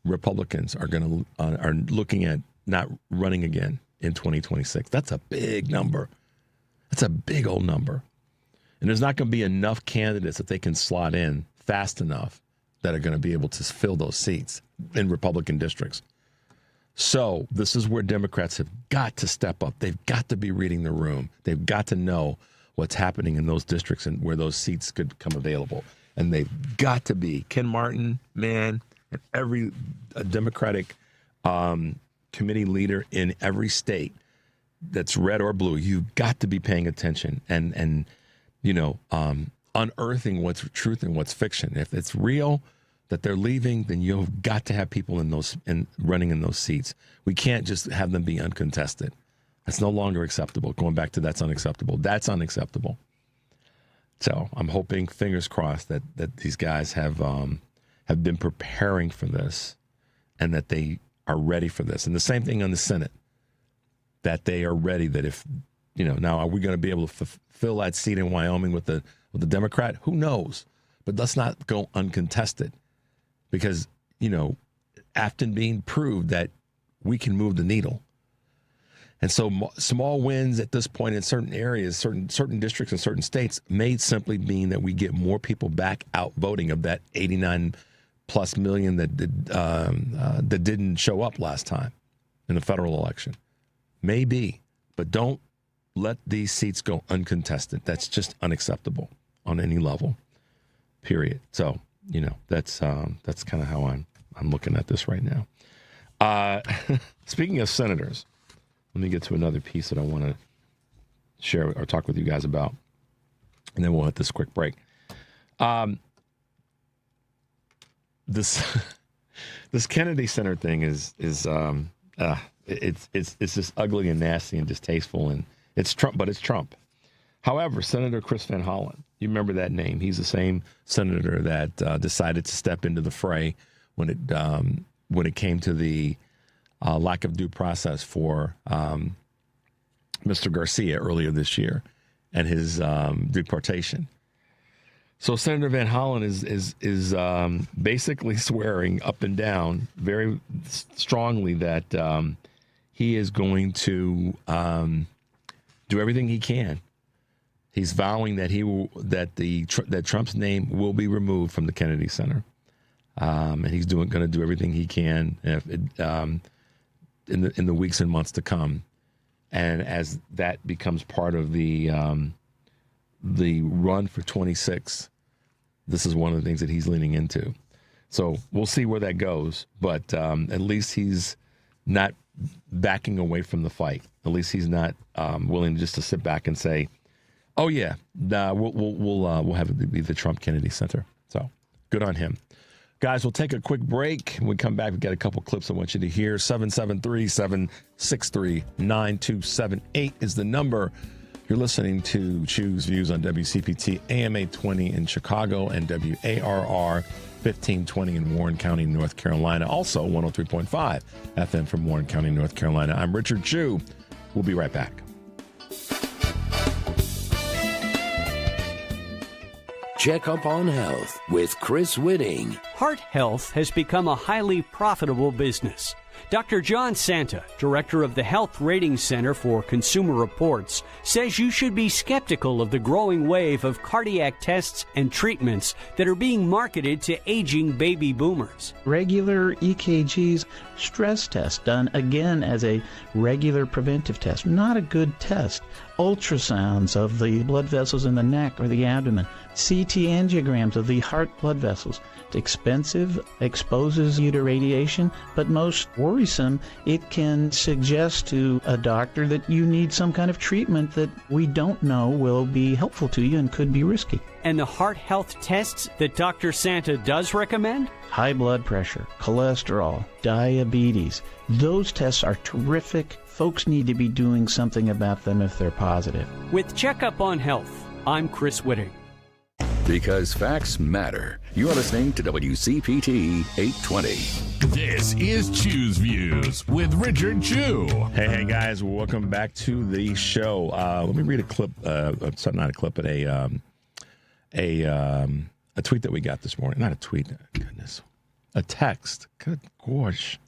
Republicans are looking at not running again in 2026. That's a big number. That's a big old number. And there's not going to be enough candidates that they can slot in fast enough that are going to be able to fill those seats in Republican districts. So this is where Democrats have got to step up. They've got to be reading the room. They've got to know what's happening in those districts and where those seats could come available. And they've got to be Ken Martin, man, and every Democratic committee leader in every state that's red or blue. You've got to be paying attention and unearthing what's truth and what's fiction. If it's real that they're leaving, then you've got to have people running in those seats. We can't just have them be uncontested. That's no longer acceptable. Going back to that's unacceptable. That's unacceptable. So I'm hoping, fingers crossed, that these guys have been preparing for this and that they are ready for this. And the same thing on the Senate, that they are ready, that if, now are we going to be able to fill that seat in Wyoming with the Democrat? Who knows? But let's not go uncontested because, Afton being proved that we can move the needle. And so small wins at this point in certain areas, certain districts and certain states may simply mean that we get more people back out voting of that 89 plus million that didn't show up last time in the federal election. Maybe, but don't let these seats go uncontested. That's just unacceptable on any level, period. So, that's kind of how I'm looking at this right now. Speaking of senators, let me get to another piece that I want to share or talk with you guys about, and then we'll hit this quick break. This Kennedy Center thing is just ugly and nasty and distasteful, and it's Trump, but it's Trump. However, Senator Chris Van Hollen, you remember that name? He's the same senator that decided to step into the fray when it came to the lack of due process for Mr. Garcia earlier this year and his deportation. So Senator Van Hollen is basically swearing up and down very strongly that he is going to do everything he can. He's vowing that that Trump's name will be removed from the Kennedy Center, and he's going to do everything he can in the weeks and months to come. And as that becomes part of the run for 26, this is one of the things that he's leaning into. So we'll see where that goes. But at least he's not backing away from the fight. At least he's not willing just to sit back and say, "Oh yeah, we'll have it be the Trump Kennedy Center." So good on him. Guys, we'll take a quick break. When we come back, we've got a couple clips I want you to hear. 773-763-9278 is the number. You're listening to Choose Views on WCPT AM 820 in Chicago and WARR 1520 in Warren County, North Carolina. Also 103.5 FM from Warren County, North Carolina. I'm Richard Chu. We'll be right back. Check up on health with Chris Whitting. Heart health has become a highly profitable business. Dr. John Santa, director of the Health Ratings Center for Consumer Reports, says you should be skeptical of the growing wave of cardiac tests and treatments that are being marketed to aging baby boomers. Regular EKGs, stress test done again as a regular preventive test, not a good test. Ultrasounds of the blood vessels in the neck or the abdomen, CT angiograms of the heart blood vessels. It's expensive, exposes you to radiation, but most worrisome, it can suggest to a doctor that you need some kind of treatment that we don't know will be helpful to you and could be risky. And the heart health tests that Dr. Santa does recommend? High blood pressure, cholesterol, diabetes. Those tests are terrific. Folks need to be doing something about them if they're positive. With Checkup on Health, I'm Chris Whitting. Because facts matter. You are listening to WCPT 820. This is Choose Views with Richard Chu. Hey, guys. Welcome back to the show. Let me read a clip. Sorry, not a clip, but a tweet that we got this morning. Not a tweet. Goodness. A text. Good gosh.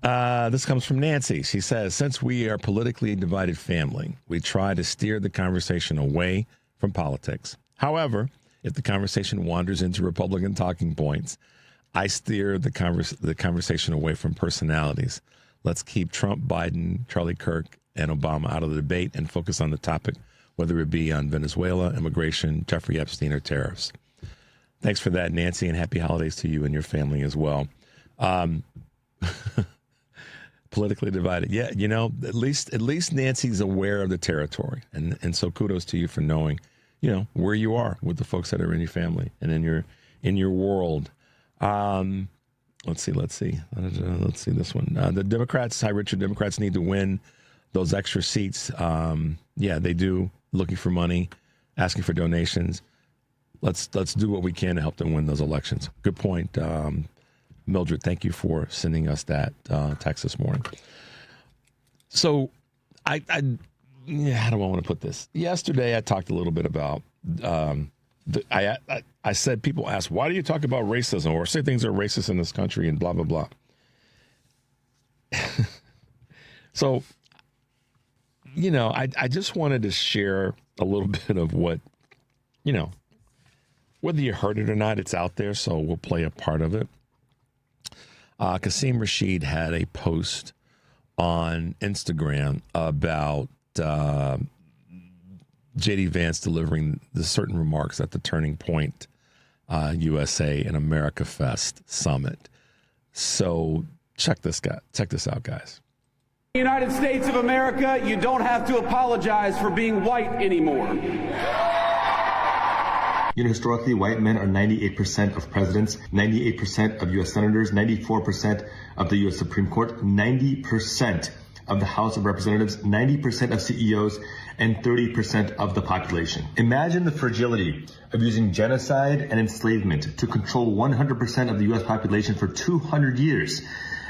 This comes from Nancy. She says, since we are a politically divided family, we try to steer the conversation away from politics. However, if the conversation wanders into Republican talking points, I steer the conversation away from personalities. Let's keep Trump, Biden, Charlie Kirk, and Obama out of the debate and focus on the topic, whether it be on Venezuela, immigration, Jeffrey Epstein, or tariffs. Thanks for that, Nancy, and happy holidays to you and your family as well. Politically divided. Yeah, you know, at least Nancy's aware of the territory. And so kudos to you for knowing, you know, where you are with the folks that are in your family and in your world. Let's see this one. The Democrats, hi Richard, Democrats need to win those extra seats. Yeah, they do. Looking for money, asking for donations. Let's do what we can to help them win those elections. Good point. Mildred, thank you for sending us that text this morning. So how do I want to put this? Yesterday, I talked a little bit about, I said, people ask, why do you talk about racism or say things are racist in this country and blah, blah, blah. So, you know, I just wanted to share a little bit of what, you know, whether you heard it or not, it's out there. So we'll play a part of it. Qasim Rashid had a post on Instagram about J.D. Vance delivering the certain remarks at the Turning Point USA and America Fest Summit. So check this out, guys. In the United States of America, you don't have to apologize for being white anymore. You know, historically, white men are 98% of presidents, 98% of U.S. senators, 94% of the U.S. Supreme Court, 90% of the House of Representatives, 90% of CEOs, and 30% of the population. Imagine the fragility of using genocide and enslavement to control 100% of the U.S. population for 200 years,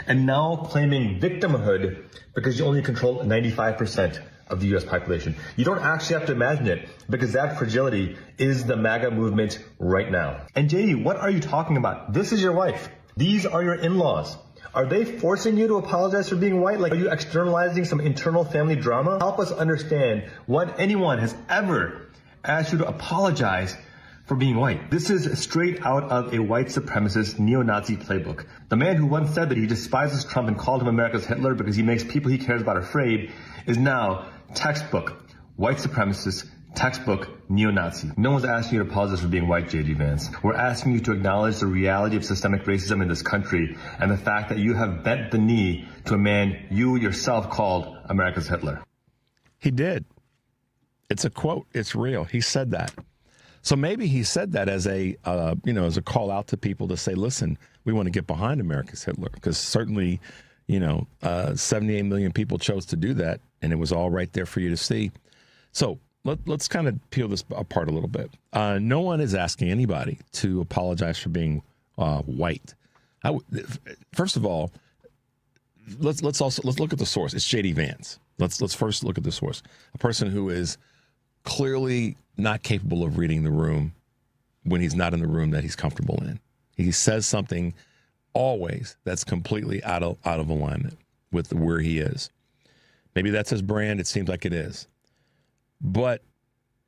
and now claiming victimhood because you only control 95% of the U.S. population. You don't actually have to imagine it because that fragility is the MAGA movement right now. And JD, what are you talking about? This is your wife. These are your in-laws. Are they forcing you to apologize for being white? Like, are you externalizing some internal family drama? Help us understand what anyone has ever asked you to apologize for being white. This is straight out of a white supremacist neo-Nazi playbook. The man who once said that he despises Trump and called him America's Hitler because he makes people he cares about afraid is now textbook white supremacist, textbook neo-Nazi. No one's asking you to apologize for being white, J.D. Vance. We're asking you to acknowledge the reality of systemic racism in this country and the fact that you have bent the knee to a man you yourself called America's Hitler. He did. It's a quote. It's real. He said that. So maybe he said that as a call out to people to say, listen, we want to get behind America's Hitler, because certainly, 78 million people chose to do that, and it was all right there for you to see. So let's kind of peel this apart a little bit. No one is asking anybody to apologize for being white. First of all, let's look at the source. It's J.D. Vance. Let's first look at the source. A person who is clearly not capable of reading the room when he's not in the room that he's comfortable in. He says something always that's completely out of alignment with where he is. Maybe that's his brand. It seems like it is. But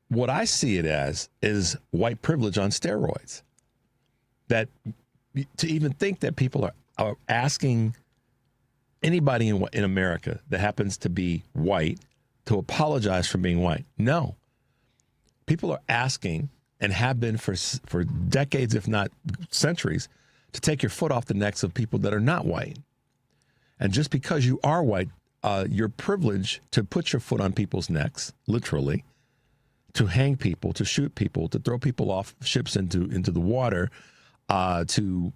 what I see it as is white privilege on steroids. That to even think that people are asking anybody in America that happens to be white to apologize for being white. No. People are asking and have been for decades, if not centuries, to take your foot off the necks of people that are not white. And just because you are white, you're privileged to put your foot on people's necks, literally, to hang people, to shoot people, to throw people off ships into the water, to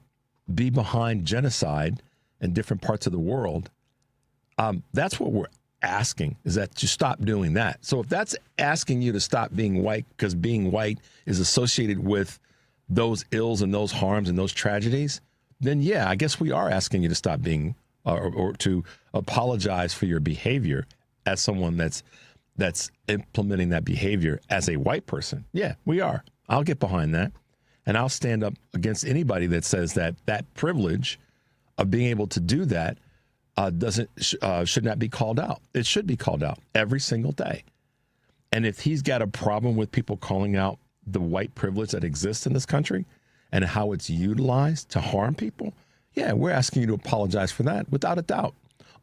be behind genocide in different parts of the world. That's what we're asking, is that you stop doing that. So if that's asking you to stop being white because being white is associated with those ills and those harms and those tragedies, then yeah, I guess we are asking you to stop being or to apologize for your behavior as someone that's implementing that behavior as a white person. Yeah, we are. I'll get behind that. And I'll stand up against anybody that says that privilege of being able to do that should not be called out. It should be called out every single day. And if he's got a problem with people calling out the white privilege that exists in this country and how it's utilized to harm people, yeah, we're asking you to apologize for that without a doubt.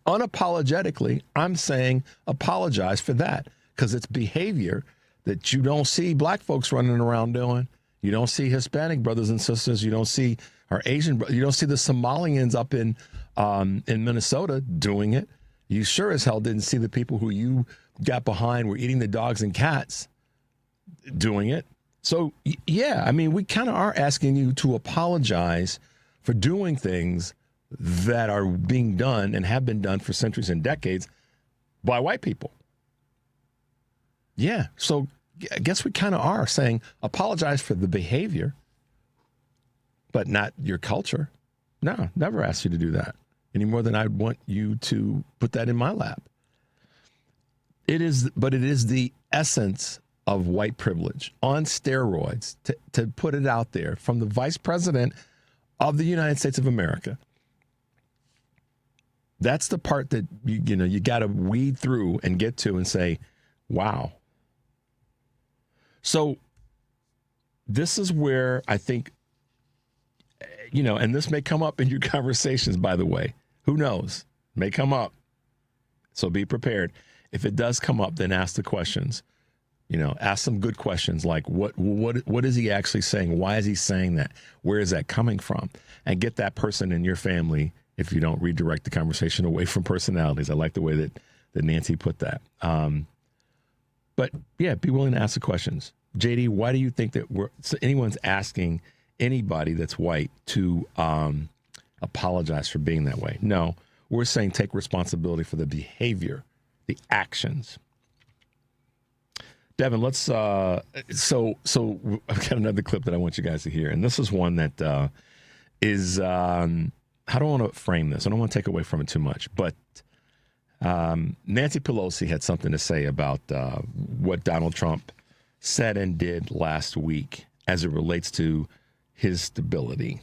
Unapologetically, I'm saying apologize for that because it's behavior that you don't see black folks running around doing. You don't see Hispanic brothers and sisters. You don't see our Asian. You don't see the Somalians up in Minnesota doing it. You sure as hell didn't see the people who you got behind were eating the dogs and cats doing it. So, yeah, I mean, we kind of are asking you to apologize for doing things that are being done and have been done for centuries and decades by white people. Yeah, so I guess we kind of are saying apologize for the behavior, but not your culture. No, never asked you to do that any more than I'd want you to put that in my lap. It is the essence of white privilege on steroids to put it out there from the vice president of the United States of America. That's the part that you got to weed through and get to and say, wow. So this is where I think, and this may come up in your conversations, by the way. Who knows? May come up. So be prepared. If it does come up, then ask the questions. Ask some good questions like what is he actually saying? Why is he saying that? Where is that coming from? And get that person in your family if you don't redirect the conversation away from personalities. I like the way that Nancy put that. But yeah, be willing to ask the questions. JD, why do you think that anyone's asking anybody that's white to apologize for being that way? No, we're saying take responsibility for the behavior, the actions. Devin, let's so I've got another clip that I want you guys to hear, and this is one that is how do I want to frame this? I don't want to take away from it too much, but Nancy Pelosi had something to say about what Donald Trump said and did last week as it relates to his stability.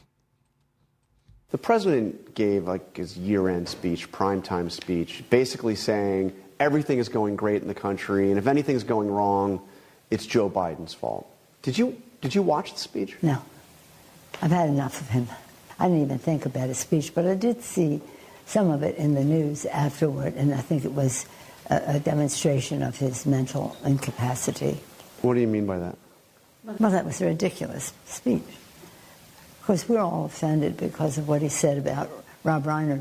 The president gave his year-end speech, primetime speech, basically saying everything is going great in the country, and if anything's going wrong, it's Joe Biden's fault. Did you watch the speech? No. I've had enough of him. I didn't even think about his speech, but I did see some of it in the news afterward, and I think it was a demonstration of his mental incapacity. What do you mean by that? Well, that was a ridiculous speech. Of course, we're all offended because of what he said about Rob Reiner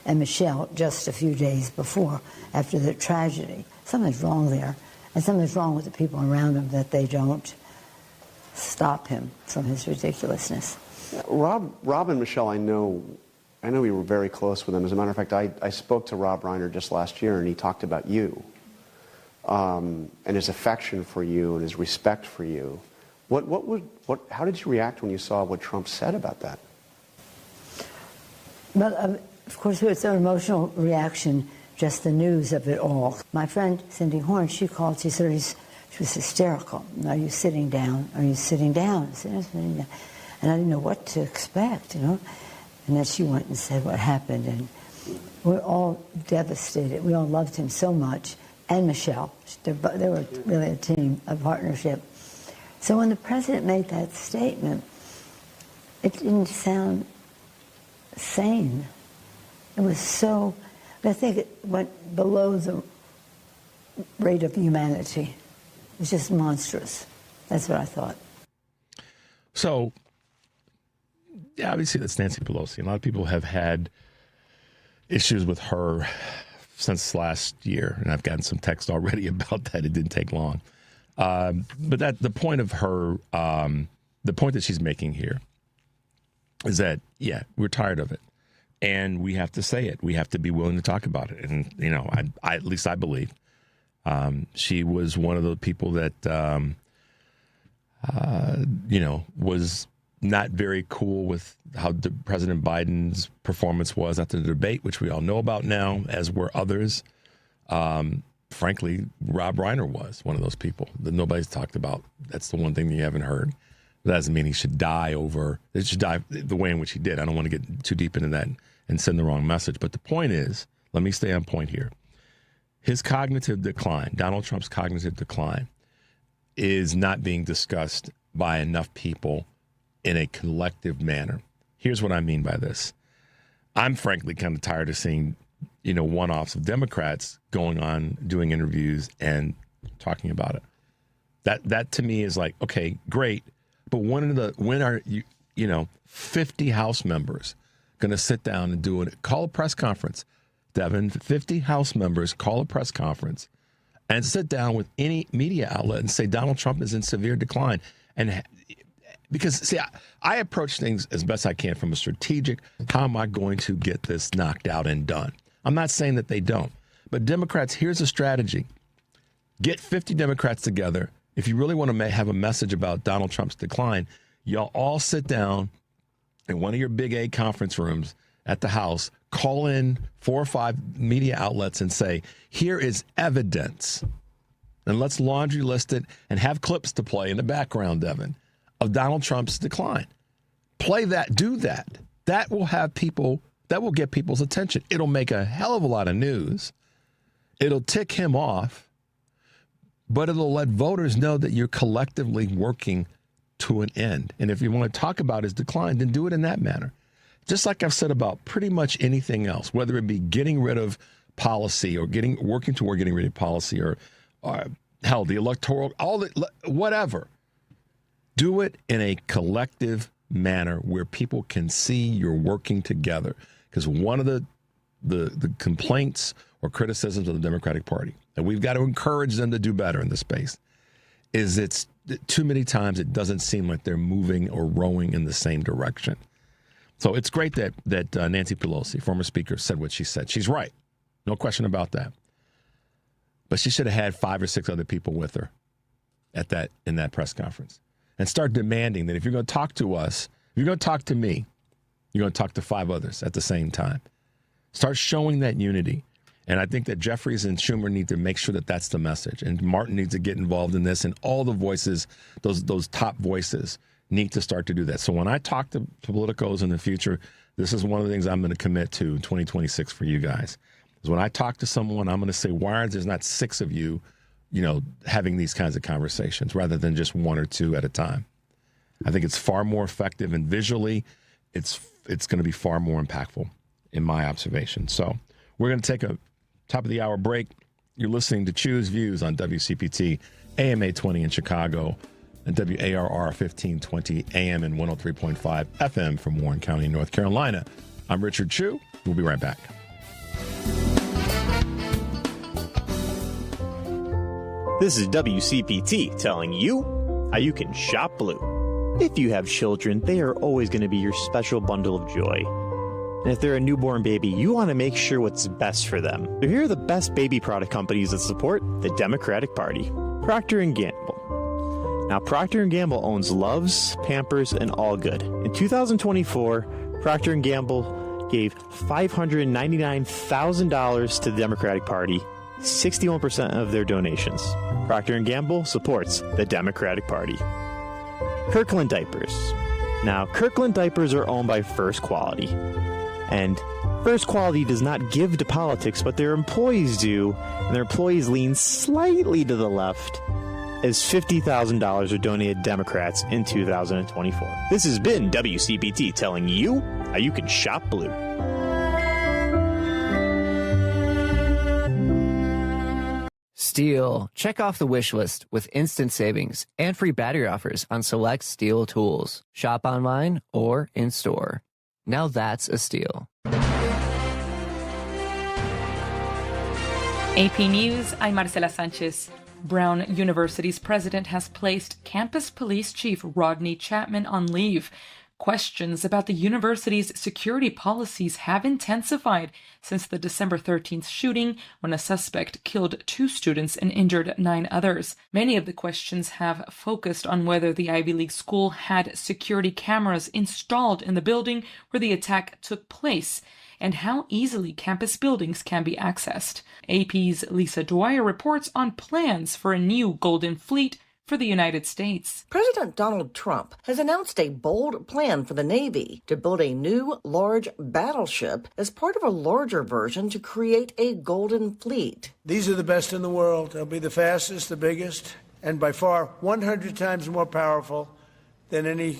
and Michelle just a few days before, after the tragedy. Something's wrong there, and something's wrong with the people around him that they don't stop him from his ridiculousness. Rob and Michelle, I know we were very close with them. As a matter of fact, I spoke to Rob Reiner just last year, and he talked about you. and his affection for you and his respect for you. How did you react when you saw what Trump said about that? Well, of course, it's an emotional reaction, just the news of it all. My friend Cindy Horn, she called, she said, she was hysterical. Are you sitting down? Are you sitting down? I said, I'm sitting down. And I didn't know what to expect, And then she went and said what happened, and we're all devastated. We all loved him so much, and Michelle. They were really a team, a partnership. So when the president made that statement, it didn't sound sane. It was so, I think it went below the rate of humanity. It was just monstrous. That's what I thought. So, yeah, obviously that's Nancy Pelosi. A lot of people have had issues with her since last year, and I've gotten some text already about that. It didn't take long. But the point of her, the point that she's making here is that, yeah, we're tired of it. And we have to say it. We have to be willing to talk about it. And, I at least I believe she was one of the people that, was not very cool with how President Biden's performance was after the debate, which we all know about now, as were others. Frankly, Rob Reiner was one of those people that nobody's talked about. That's the one thing that you haven't heard. That doesn't mean he should die the way in which he did. I don't want to get too deep into that and send the wrong message. But the point is, let me stay on point here. His cognitive decline, Donald Trump's cognitive decline, is not being discussed by enough people in a collective manner. Here's what I mean by this. I'm frankly kind of tired of seeing, one-offs of Democrats going on, doing interviews and talking about it. That to me is like, okay, great. But when are you, 50 House members going to sit down and do it? Call a press conference, Devin. 50 House members call a press conference and sit down with any media outlet and say Donald Trump is in severe decline. And because, see, I approach things as best I can from a strategic, how am I going to get this knocked out and done? I'm not saying that they don't. But Democrats, here's a strategy. Get 50 Democrats together. If you really want to have a message about Donald Trump's decline, y'all all sit down in one of your big A conference rooms at the House, call in 4 or 5 media outlets and say, here is evidence. And let's laundry list it and have clips to play in the background, Devin, of Donald Trump's decline. Play that, do that. That will get people's attention. It'll make a hell of a lot of news. It'll tick him off. But it'll let voters know that you're collectively working to an end. And if you want to talk about his decline, then do it in that manner. Just like I've said about pretty much anything else, whether it be getting rid of policy or working toward getting rid of policy or hell, the electoral, whatever. Do it in a collective manner where people can see you're working together. Because one of the complaints or criticisms of the Democratic Party, and we've got to encourage them to do better in this space, is it's too many times it doesn't seem like they're moving or rowing in the same direction. So it's great that Nancy Pelosi, former speaker, said what she said. She's right. No question about that. But she should have had 5 or 6 other people with her in that press conference and start demanding that if you're going to talk to us, if you're going to talk to me, you're going to talk to 5 others at the same time. Start showing that unity. And I think that Jeffries and Schumer need to make sure that that's the message. And Martin needs to get involved in this. And all the voices, those top voices, need to start to do that. So when I talk to politicos in the future, this is one of the things I'm going to commit to in 2026 for you guys. Is when I talk to someone, I'm going to say, why are there not 6 of you, having these kinds of conversations rather than just 1 or 2 at a time? I think it's far more effective, and visually, it's going to be far more impactful in my observation. So we're going to take a top of the hour break. You're listening to Choose Views on WCPT, AM 820 in Chicago, and WARR 1520 AM and 103.5 FM from Warren County, North Carolina. I'm Richard Chu. We'll be right back. This is WCPT telling you how you can shop blue. If you have children, they are always going to be your special bundle of joy. And if they're a newborn baby, you want to make sure what's best for them. So here are the best baby product companies that support the Democratic Party. Procter & Gamble. Now, Procter & Gamble owns Luvs, Pampers, and All Good. In 2024, Procter & Gamble gave $599,000 to the Democratic Party, 61% of their donations. Procter & Gamble supports the Democratic Party. Kirkland Diapers. Now, Kirkland Diapers are owned by First Quality. And First Quality does not give to politics, but their employees do, and their employees lean slightly to the left, as $50,000 are donated to Democrats in 2024. This has been WCPT telling you how you can shop blue. Steel. Check off the wish list with instant savings and free battery offers on select Steel tools. Shop online or in store. Now that's a steal. AP News, I'm Marcela Sanchez. Brown University's president has placed campus police chief Rodney Chapman on leave. Questions about the university's security policies have intensified since the December 13th shooting, when a suspect killed 2 students and injured 9 others. Many of the questions have focused on whether the Ivy League school had security cameras installed in the building where the attack took place, and how easily campus buildings can be accessed. AP's Lisa Dwyer reports on plans for a new Golden Fleet for the United States. President Donald Trump has announced a bold plan for the Navy to build a new large battleship as part of a larger version to create a Golden Fleet. These are the best in the world. They'll be the fastest, the biggest, and by far 100 times more powerful than any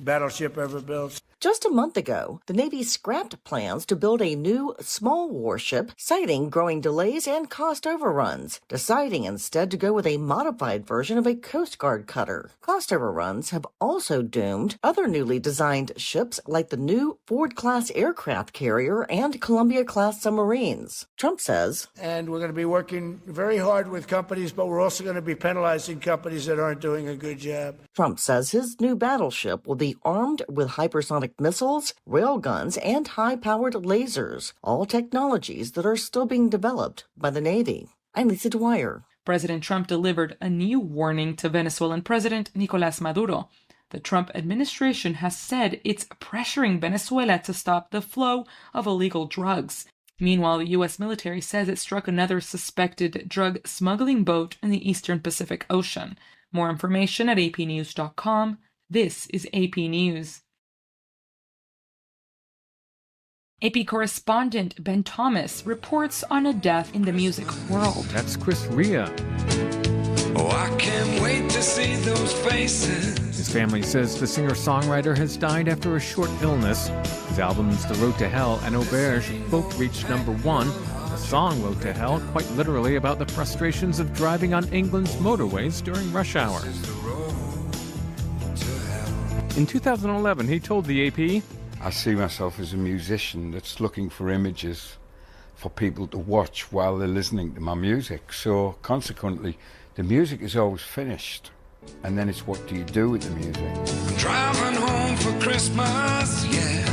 battleship ever built. Just a month ago, the Navy scrapped plans to build a new small warship, citing growing delays and cost overruns, deciding instead to go with a modified version of a Coast Guard cutter. Cost overruns have also doomed other newly designed ships like the new Ford-class aircraft carrier and Columbia-class submarines. Trump says, and we're going to be working very hard with companies, but we're also going to be penalizing companies that aren't doing a good job. Trump says his new battleship will be armed with hypersonic missiles, railguns, and high-powered lasers, all technologies that are still being developed by the Navy. I'm Lisa Dwyer. President Trump delivered a new warning to Venezuelan President Nicolás Maduro. The Trump administration has said it's pressuring Venezuela to stop the flow of illegal drugs. Meanwhile, the U.S. military says it struck another suspected drug smuggling boat in the eastern Pacific Ocean. More information at apnews.com. This is AP News. AP correspondent Ben Thomas reports on a death in the music world. That's Chris Rea. Oh, I can't wait to see those faces. His family says the singer-songwriter has died after a short illness. His albums The Road to Hell and Auberge both reached #1. The song Road to Hell, quite literally about the frustrations of driving on England's motorways during rush hour. In 2011, he told the AP, I see myself as a musician that's looking for images for people to watch while they're listening to my music. So consequently, the music is always finished. And then it's what do you do with the music? Driving home for Christmas, yeah.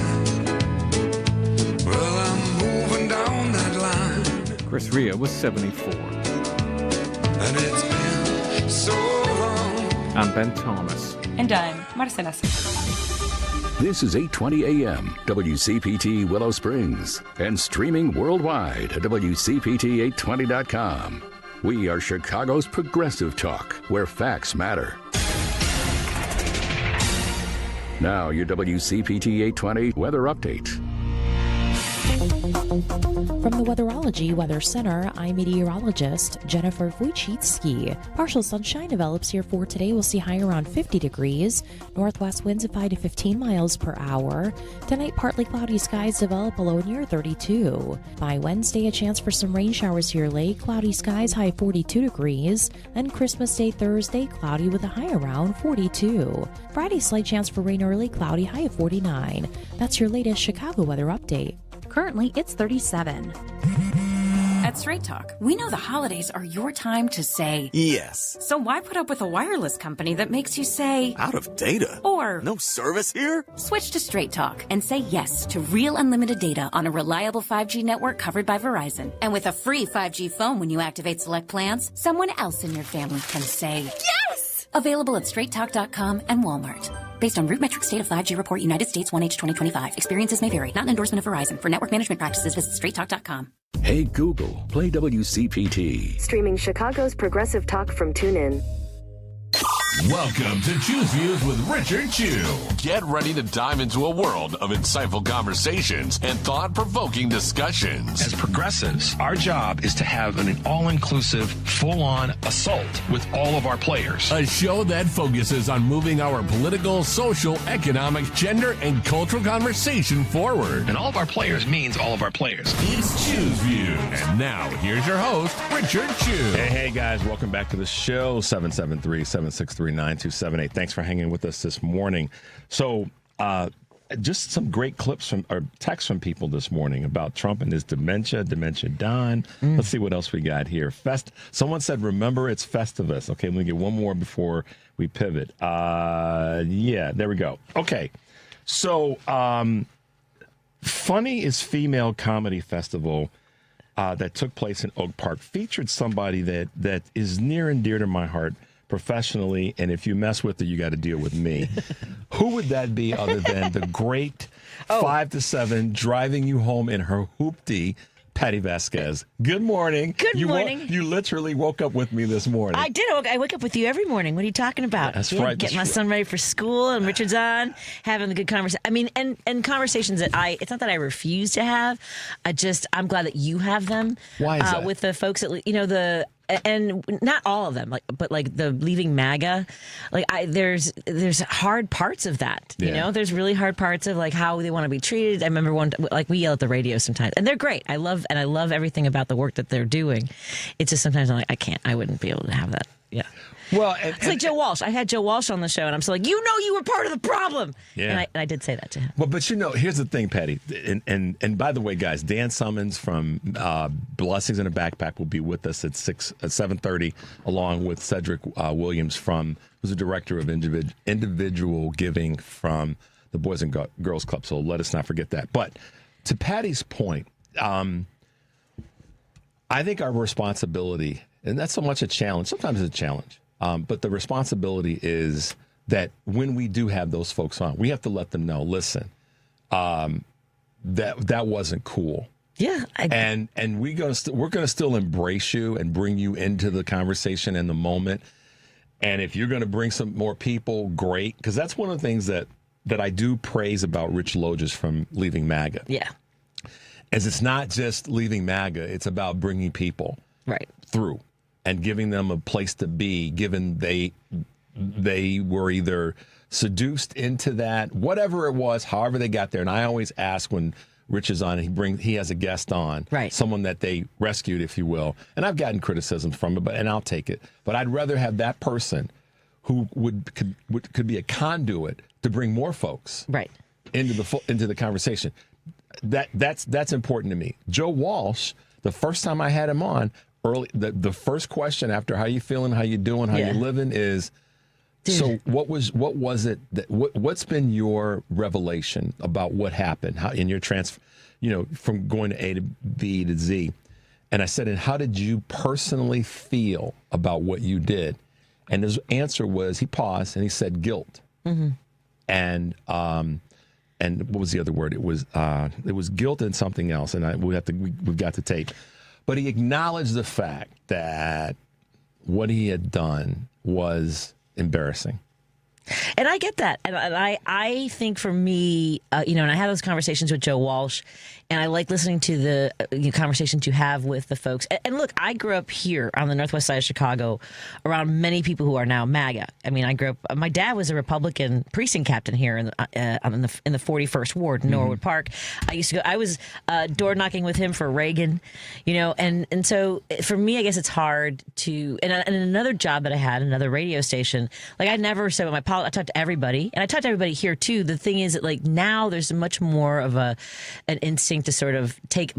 Well, I'm moving down that line. Chris Rea was 74. And it's been so long. I'm Ben Thomas. And I'm Marcela Sanchez. This is 820 AM, WCPT Willow Springs, and streaming worldwide at WCPT820.com. We are Chicago's progressive talk, where facts matter. Now, your WCPT 820 weather update. From the Weatherology Weather Center, I'm meteorologist Jennifer Wojcicki. Partial sunshine develops here for today. We'll see high around 50 degrees. Northwest winds of 5 to 15 miles per hour. Tonight, partly cloudy skies develop below near 32. By Wednesday, a chance for some rain showers here late. Cloudy skies, high 42 degrees. Then Christmas Day, Thursday, cloudy with a high around 42. Friday, slight chance for rain early, cloudy, high of 49. That's your latest Chicago weather update. Currently, it's 37. At Straight Talk, we know the holidays are your time to say yes. So why put up with a wireless company that makes you say out of data? Or no service here? Switch to Straight Talk and say yes to real unlimited data on a reliable 5G network covered by Verizon. And with a free 5G phone when you activate select plans, someone else in your family can say yes! Available at straighttalk.com and Walmart. Based on RootMetrics State of 5G Report, United States 1H 2025. Experiences may vary. Not an endorsement of Verizon. For network management practices, visit straighttalk.com. Hey Google, play WCPT. Streaming Chicago's progressive talk from TuneIn. Welcome to Choose Views with Richard Chew. Get ready to dive into a world of insightful conversations and thought-provoking discussions. As progressives, our job is to have an all-inclusive, full-on assault with all of our players. A show that focuses on moving our political, social, economic, gender, and cultural conversation forward. And all of our players means all of our players. It's Choose Views. And now, here's your host, Richard Chew. Hey guys, welcome back to the show, 773-763-9278. Thanks for hanging with us this morning. So, just some great clips or texts from people this morning about Trump and his dementia done. Let's see what else we got here. Someone said, remember, it's Festivus. Okay, let me get one more before we pivot. Yeah, there we go. Okay, so Funny is Female Comedy Festival that took place in Oak Park featured somebody that is near and dear to my heart professionally, and if you mess with it, you got to deal with me. Who would that be other than the great 5 to 7 driving you home in her hoopty, Patti Vasquez? Good morning. Good morning. You literally woke up with me this morning. I did. I wake up with you every morning. What are you talking about? That's right. Getting my son ready for school, and Richard's on, having the good conversation. I mean, and conversations that it's not that I refuse to have. I'm glad that you have them. Why is that? With the folks that, and not all of them, but the leaving MAGA, there's hard parts of that. You know, there's really hard parts of how they want to be treated. I remember we yell at the radio sometimes, and they're great. I love everything about the work that they're doing. It's just sometimes I'm like, I wouldn't be able to have that. Yeah. Well, it's like Joe Walsh. I had Joe Walsh on the show, and I'm still like, you were part of the problem. Yeah. And I did say that to him. Well, but here's the thing, Patty. And by the way, guys, Dan Summins from Blessings in a Backpack will be with us at 7:30, along with Cedric Williams who's the director of individual giving from the Boys and Girls Club. So let us not forget that. But to Patty's point, I think our responsibility, and that's so much a challenge. Sometimes it's a challenge. But the responsibility is that when we do have those folks on, we have to let them know, listen, that wasn't cool. Yeah. And we're gonna still embrace you and bring you into the conversation in the moment. And if you're gonna bring some more people, great. Because that's one of the things that I do praise about Rich Loges from Leaving MAGA. Yeah. As it's not just leaving MAGA, it's about bringing people through. And giving them a place to be, given they were either seduced into that, whatever it was, however they got there. And I always ask when Rich is on and he has a guest on, someone that they rescued, if you will. And I've gotten criticism from it, and I'll take it. But I'd rather have that person who could be a conduit to bring more folks into the conversation. That's important to me. Joe Walsh, the first time I had him on. The first question after how you feeling, how you doing, how you living is, so what was it what's been your revelation about what happened, how in your from going to A to B to Z? And I said, and how did you personally feel about what you did? And his answer was, he paused and he said guilt. Mm-hmm. And what was the other word? It was guilt and something else. And we've got the tape. But he acknowledged the fact that what he had done was embarrassing. And I get that. And I think for me, and I have those conversations with Joe Walsh, and I like listening to the conversations you have with the folks. And look, I grew up here on the northwest side of Chicago around many people who are now MAGA. I mean, I grew up, my dad was a Republican precinct captain here in the 41st Ward, Norwood Park. I was door knocking with him for Reagan, and so for me, I guess it's hard to, and another job that I had, another radio station, I never said with my I talked to everybody, and I talked to everybody here too. The thing is that now there's much more of an instinct think to sort of take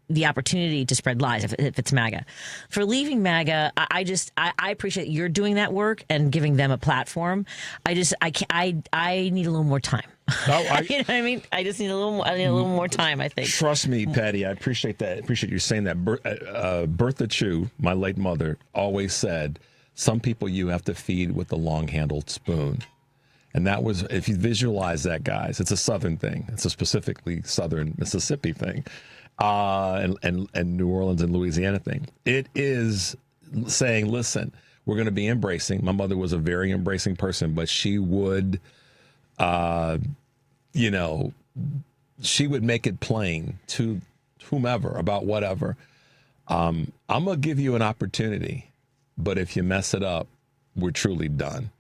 the opportunity to spread lies if it's MAGA. For leaving MAGA, I appreciate you're doing that work and giving them a platform. I need a little more time. You know what I mean? I just need a little more time, I think. Trust me, Patty, I appreciate that. I appreciate you saying that. Bertha Chu, my late mother, always said, some people you have to feed with the long-handled spoon. And that was, if you visualize that, guys, it's a Southern thing. It's a specifically Southern Mississippi thing, and New Orleans and Louisiana thing. It is saying, listen, we're going to be embracing. My mother was a very embracing person, but she would, she would make it plain to whomever about whatever. I'm going to give you an opportunity, but if you mess it up, we're truly done.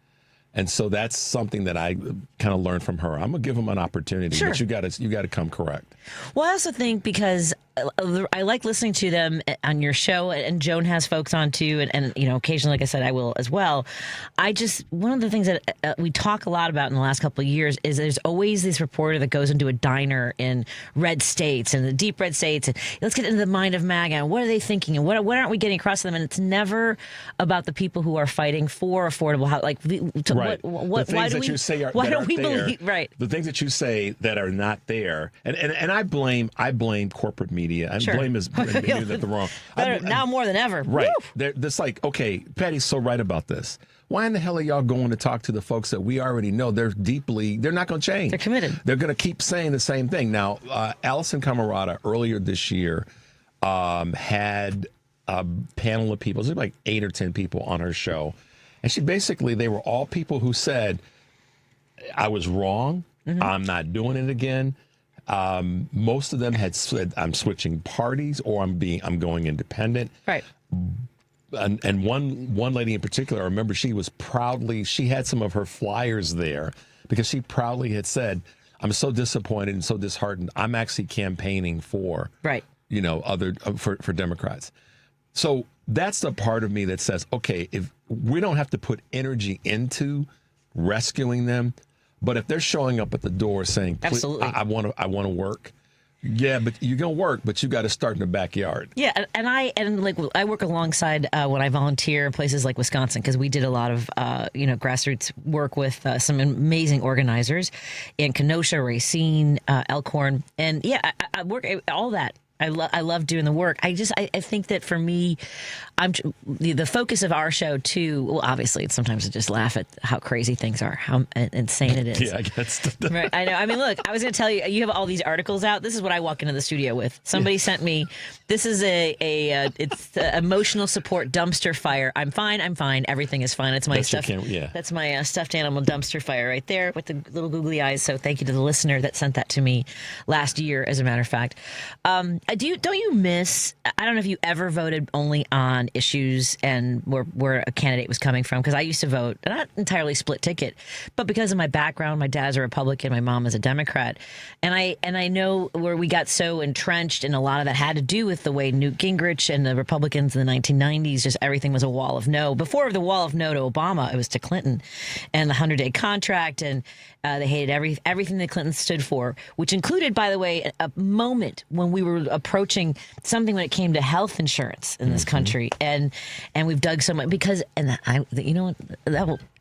And so that's something that I kind of learned from her. I'm going to give them an opportunity, but you got to come correct. Well, I also think because I like listening to them on your show, and Joan has folks on too, and occasionally, like I said, I will as well. One of the things that we talk a lot about in the last couple of years is there's always this reporter that goes into a diner in red states and the deep red states, and let's get into the mind of MAGA and what are they thinking and what aren't we getting across to them? And it's never about the people who are fighting for affordable housing. Like, right. Why do we believe? Right. The things that you say that are not there, and I blame corporate media. I blame is the wrong. Now more than ever. Right. That's like, okay, Patty's so right about this. Why in the hell are y'all going to talk to the folks that we already know they're not going to change? They're committed. They're going to keep saying the same thing. Now, Allison Camerata earlier this year had a panel of people, it was like 8 or 10 people on her show. And they were all people who said, I was wrong. Mm-hmm. I'm not doing it again. Most of them had said, I'm switching parties or I'm going independent. Right. And one lady in particular, I remember she had some of her flyers there because she proudly had said, I'm so disappointed and so disheartened. I'm actually campaigning for, for Democrats. So that's the part of me that says, okay, if we don't have to put energy into rescuing them, but if they're showing up at the door saying, absolutely, I want to work. Yeah, but you're going to work, but you got to start in the backyard. Yeah, and I work alongside when I volunteer in places like Wisconsin, because we did a lot of grassroots work with some amazing organizers in Kenosha, Racine, Elkhorn, and I work all that. I love doing the work. I think that for me, the focus of our show too. Well, obviously, it's sometimes to just laugh at how crazy things are, how insane it is. Yeah, I guess. Right, I know. I mean, look, I was going to tell you, you have all these articles out. This is what I walk into the studio with. Somebody sent me. This is it's the emotional support dumpster fire. I'm fine. Everything is fine. It's my stuff. That's my stuffed animal dumpster fire right there with the little googly eyes. So thank you to the listener that sent that to me last year. As a matter of fact. Don't you miss? I don't know if you ever voted only on issues and where a candidate was coming from, because I used to vote not entirely split ticket, but because of my background, my dad's a Republican, my mom is a Democrat, and I know where we got so entrenched, and a lot of that had to do with the way Newt Gingrich and the Republicans in the 1990s, just everything was a wall of no. Before the wall of no to Obama, it was to Clinton and the 100-day contract, and they hated everything that Clinton stood for, which included, by the way, a moment when we were approaching something when it came to health insurance in this country, and we've dug so much because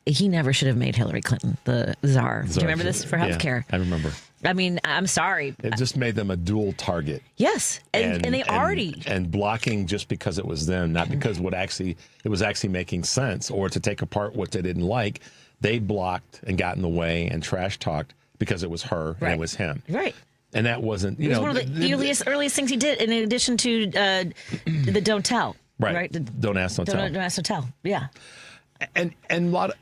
he never should have made Hillary Clinton the czar. Do you remember this for healthcare? Yeah, I remember. I mean, I'm sorry. It just made them a dual target. Yes, and they already and blocking just because it was them, not because it was actually making sense, or to take apart what they didn't like. They blocked and got in the way and trash talked because it was her and it was him. Right. And that wasn't, it was one of the earliest things he did, in addition to the don't tell. Right. Don't ask, don't tell. Don't ask, don't tell. Yeah. And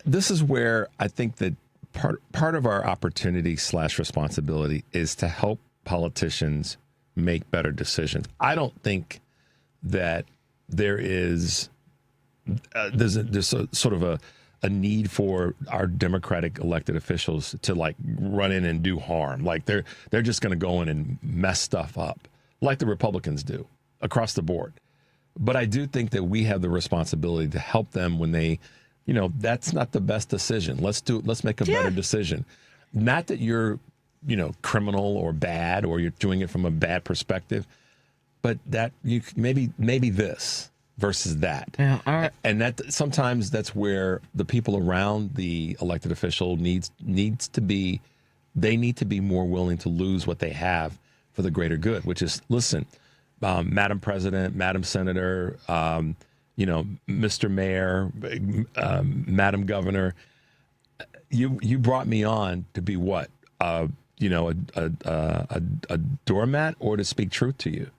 this is where I think that part of our opportunity / responsibility is to help politicians make better decisions. I don't think that there's a sort of a need for our Democratic elected officials to like run in and do harm. Like they're just going to go in and mess stuff up like the Republicans do across the board. But I do think that we have the responsibility to help them when they, that's not the best decision. Let's make a better decision. Not that you're criminal or bad, or you're doing it from a bad perspective. But that you maybe this versus that. Yeah, and that sometimes that's where the people around the elected official needs to be. They need to be more willing to lose what they have for the greater good, which is, listen, Madam President, Madam Senator, Mr. Mayor, Madam Governor, you brought me on to be what? A doormat, or to speak truth to you?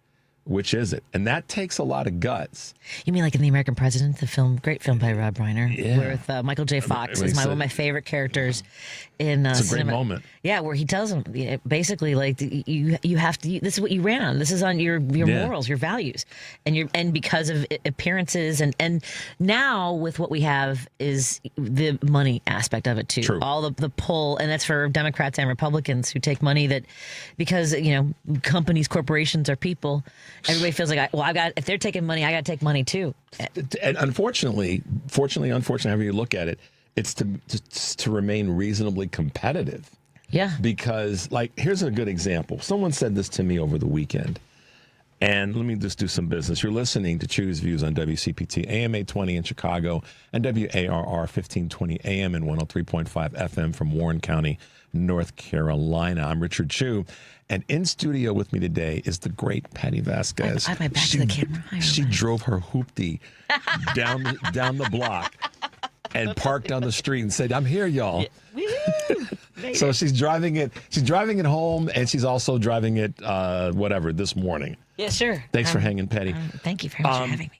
Which is it? And that takes a lot of guts. You mean like in The American President, the film, great film by Rob Reiner, Yeah. with Michael J. Fox is one of my favorite characters in It's a great cinema. moment. Yeah, where he tells him basically like you have to. This is what you ran on. This is on your morals, your values, and because of appearances and now with what we have is the money aspect of it too. True. All the pull, and that's for Democrats and Republicans who take money that because companies, corporations are people. Everybody feels like if they're taking money, I got to take money too. And unfortunately, however you look at it, it's to remain reasonably competitive. Yeah. Because, here's a good example. Someone said this to me over the weekend, and let me just do some business. You're listening to Choose Views on WCPT, AM 820 in Chicago, and WARR 1520 AM and 103.5 FM from Warren County, North Carolina. I'm Richard Chu, and in studio with me today is the great Patti Vasquez. I have my back to the camera. She drove her hoopty down the block and parked on the street and said, "I'm here, y'all." So she's driving it. She's driving it home, and she's also driving it, this morning. Yeah, sure. Thanks for hanging, Patti. Thank you very much for having me.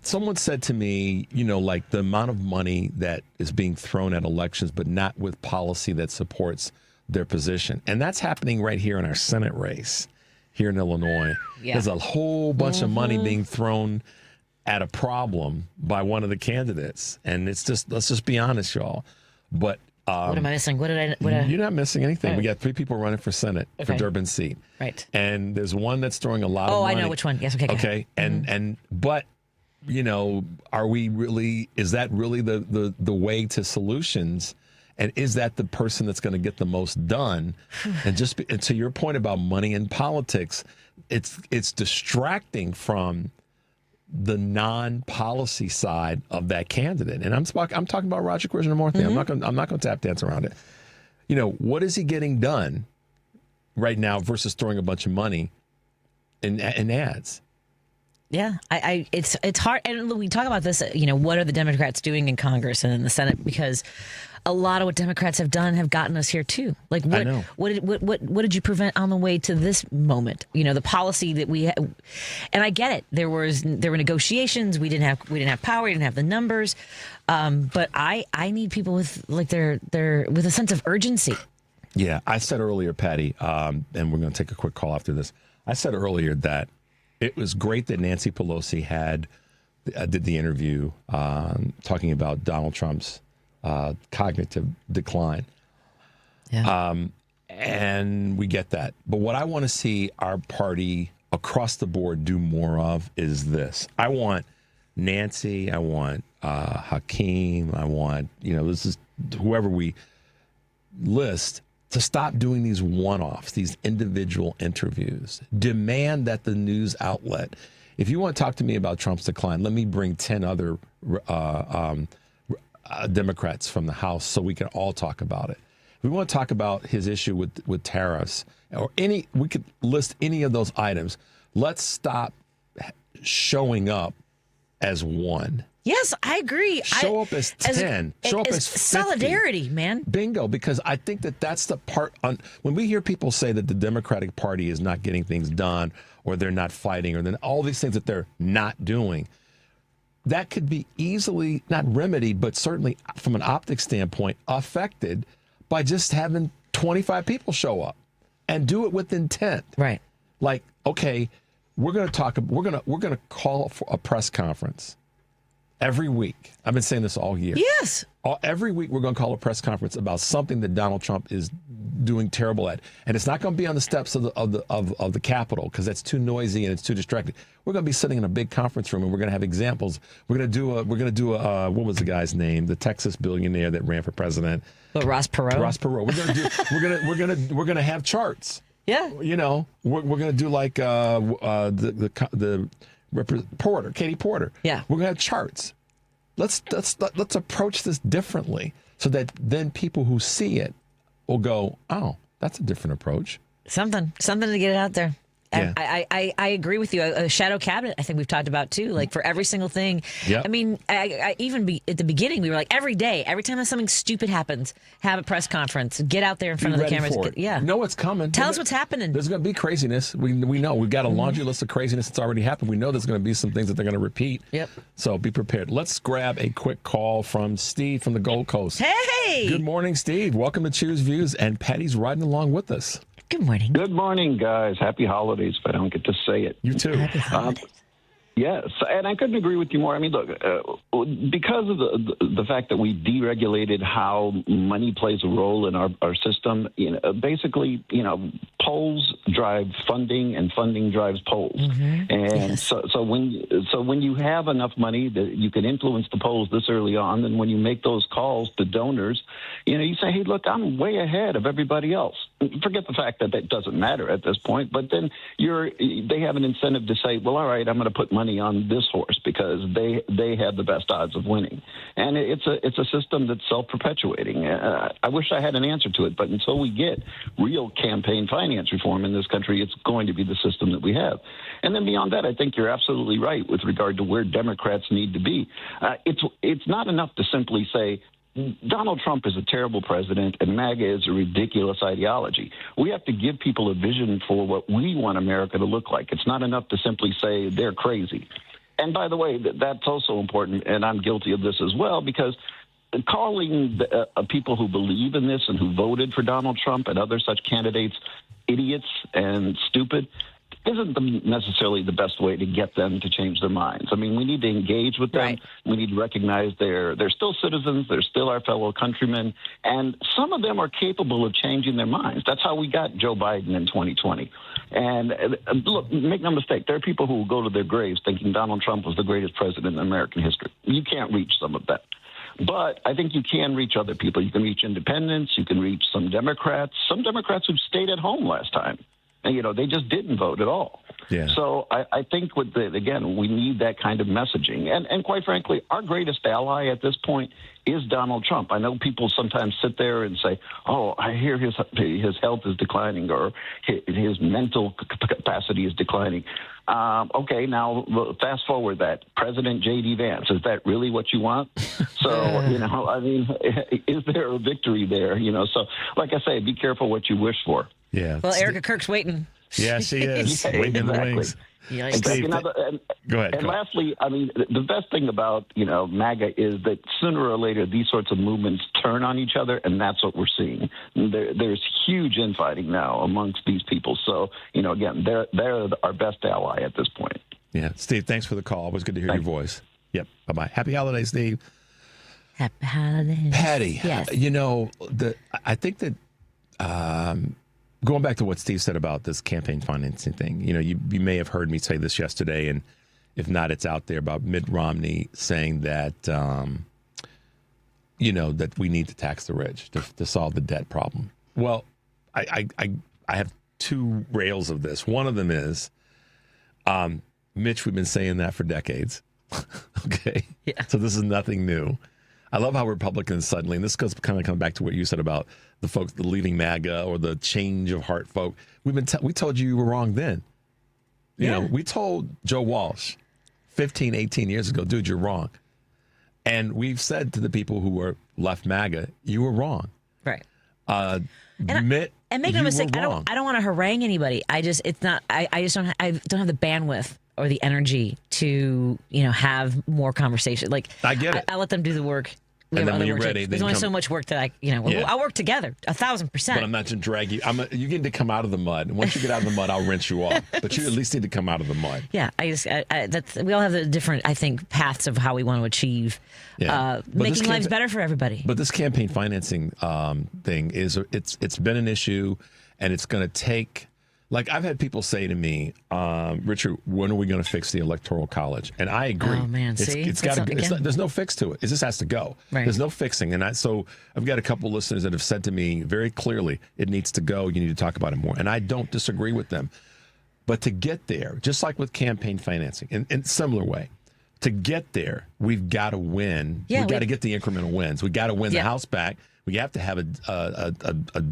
Someone said to me, the amount of money that is being thrown at elections, but not with policy that supports their position. And that's happening right here in our Senate race here in Illinois. Yeah. There's a whole bunch of money being thrown at a problem by one of the candidates. And it's just, let's just be honest, y'all. But what am I missing? You're not missing anything. Right. We got 3 people running for Senate for Durbin's seat. Right. And there's one that's throwing a lot of money. I know which one. Yes, okay. Okay. But are we really, is that really the way to solutions? And is that the person that's going to get the most done? And to your point about money in politics, it's distracting from the non-policy side of that candidate. And I'm talking about Roger Krishnamurthy. Mm-hmm. I'm not going to tap dance around it. What is he getting done right now versus throwing a bunch of money in ads? Yeah, it's hard. And we talk about this, what are the Democrats doing in Congress and in the Senate? Because a lot of what Democrats have done have gotten us here too. Like what did you prevent on the way to this moment? The policy that we had, and I get it. There were negotiations. We didn't have power. We didn't have the numbers. But I need people with with a sense of urgency. Yeah, I said earlier, Patti, and we're going to take a quick call after this. I said earlier that it was great that Nancy Pelosi did the interview talking about Donald Trump's cognitive decline. Yeah. And we get that. But what I want to see our party across the board do more of is this. I want Nancy, I want Hakeem, I want, this is whoever we list, to stop doing these one-offs, these individual interviews. Demand that the news outlet, if you want to talk to me about Trump's decline, let me bring 10 other Democrats from the House so we can all talk about it. If we want to talk about his issue with tariffs, or we could list any of those items. Let's stop showing up as one. Yes, I agree. Show up as 10. Show up as 50. Solidarity, man. Bingo, because I think that's the part. When we hear people say that the Democratic Party is not getting things done, or they're not fighting, or then all these things that they're not doing, that could be easily, not remedied, but certainly from an optics standpoint, affected by just having 25 people show up and do it with intent. Right. Okay, we're going to call for a press conference every week. I've been saying this all year. Yes. Every week we're going to call a press conference about something that Donald Trump is doing terrible at, and it's not going to be on the steps of the Capitol because that's too noisy and it's too distracting. We're going to be sitting in a big conference room and we're going to have examples. We're going to do a what was the guy's name? The Texas billionaire that ran for president. Ross Perot. Ross Perot. We're going to have charts. Yeah. You know, we're going to do like the Porter, Katie Porter. Yeah. We're going to have charts. Let's approach this differently so that then people who see it will go, oh, that's a different approach. Something to get it out there. Yeah. I agree with you. A shadow cabinet, I think we've talked about too. Like for every single thing. Yep. I mean, at the beginning, we were like every day, every time something stupid happens, have a press conference, get out there in front of the cameras. Yeah, know what's coming. Tell us what's happening. There's going to be craziness. We know we've got a laundry list of craziness that's already happened. We know there's going to be some things that they're going to repeat. Yep. So be prepared. Let's grab a quick call from Steve from the Gold Coast. Hey. Good morning, Steve. Welcome to Choose Views, and Patty's riding along with us. Good morning. Good morning, guys. Happy holidays, if I don't get to say it. You too. Happy holidays. Yes, and I couldn't agree with you more. I mean, look, because of the fact that we deregulated how money plays a role in our system, basically, polls drive funding, and funding drives polls. Mm-hmm. And yes. so when you have enough money that you can influence the polls this early on, then when you make those calls to donors, you say, hey, look, I'm way ahead of everybody else. Forget the fact that doesn't matter at this point, but then they have an incentive to say, well, all right, I'm going to put money on this horse because they have the best odds of winning. And it's a system that's self-perpetuating. I wish I had an answer to it, but until we get real campaign finance reform in this country, it's going to be the system that we have. And then beyond that, I think you're absolutely right with regard to where Democrats need to be. It's not enough to simply say, Donald Trump is a terrible president and MAGA is a ridiculous ideology. We have to give people a vision for what we want America to look like. It's not enough to simply say they're crazy. And by the way, that's also important, and I'm guilty of this as well, because calling people who believe in this and who voted for Donald Trump and other such candidates idiots and stupid isn't necessarily the best way to get them to change their minds. I mean, we need to engage with them. Right. We need to recognize they're still citizens. They're still our fellow countrymen. And some of them are capable of changing their minds. That's how we got Joe Biden in 2020. And look, make no mistake, there are people who will go to their graves thinking Donald Trump was the greatest president in American history. You can't reach some of that. But I think you can reach other people. You can reach independents. You can reach some Democrats who stayed at home last time. And, they just didn't vote at all. Yeah. So I think we need that kind of messaging. And quite frankly, our greatest ally at this point is Donald Trump. I know people sometimes sit there and say, oh, I hear his health is declining or his mental capacity is declining. Okay, now fast forward that. President J.D. Vance, is that really what you want? So, I mean, is there a victory there? So like I say, be careful what you wish for. Yeah. Well, Erica Kirk's waiting. Yeah, she is. Waiting in the wings. Exactly. Go ahead. And lastly, I mean, the best thing about, MAGA is that sooner or later these sorts of movements turn on each other, and that's what we're seeing. There's huge infighting now amongst these people. So, again, they're our best ally at this point. Yeah. Steve, thanks for the call. Always good to hear your voice. Yep. Bye-bye. Happy holidays, Steve. Happy holidays. Patty, yes. I think that going back to what Steve said about this campaign financing thing, you may have heard me say this yesterday, and if not, it's out there about Mitt Romney saying that, that we need to tax the rich to solve the debt problem. Well, I have two rails of this. One of them is, Mitch, we've been saying that for decades. Okay. Yeah. So this is nothing new. I love how Republicans suddenly, and this goes kind of come back to what you said about the folks, the leaving MAGA or the change of heart folk. We told you were wrong then. We told Joe Walsh 15, 18 years ago, dude, you're wrong. And we've said to the people who were left MAGA, you were wrong. Right. Mitt, and make no mistake, I don't want to harangue anybody. I just don't have the bandwidth or the energy to, have more conversation. Like, I get it. I let them do the work. We and have then when other you're work. ready, There's then only come, so much work that I'll work together 1,000%. But I'm not going to drag you. You need to come out of the mud. And once you get out of the mud, I'll rinse you off. But you at least need to come out of the mud. Yeah, we all have the different, I think, paths of how we want to achieve making lives better for everybody. But this campaign financing thing it's been an issue, and it's going to take. Like, I've had people say to me, Richard, when are we going to fix the Electoral College? And I agree. Oh, man, see? There's no fix to it. It just has to go. Right. There's no fixing. And so I've got a couple listeners that have said to me very clearly, it needs to go. You need to talk about it more. And I don't disagree with them. But to get there, just like with campaign financing, in a similar way, to get there, we've got to win. Yeah, we've got to get the incremental wins. We've got to win the House back. We have to have a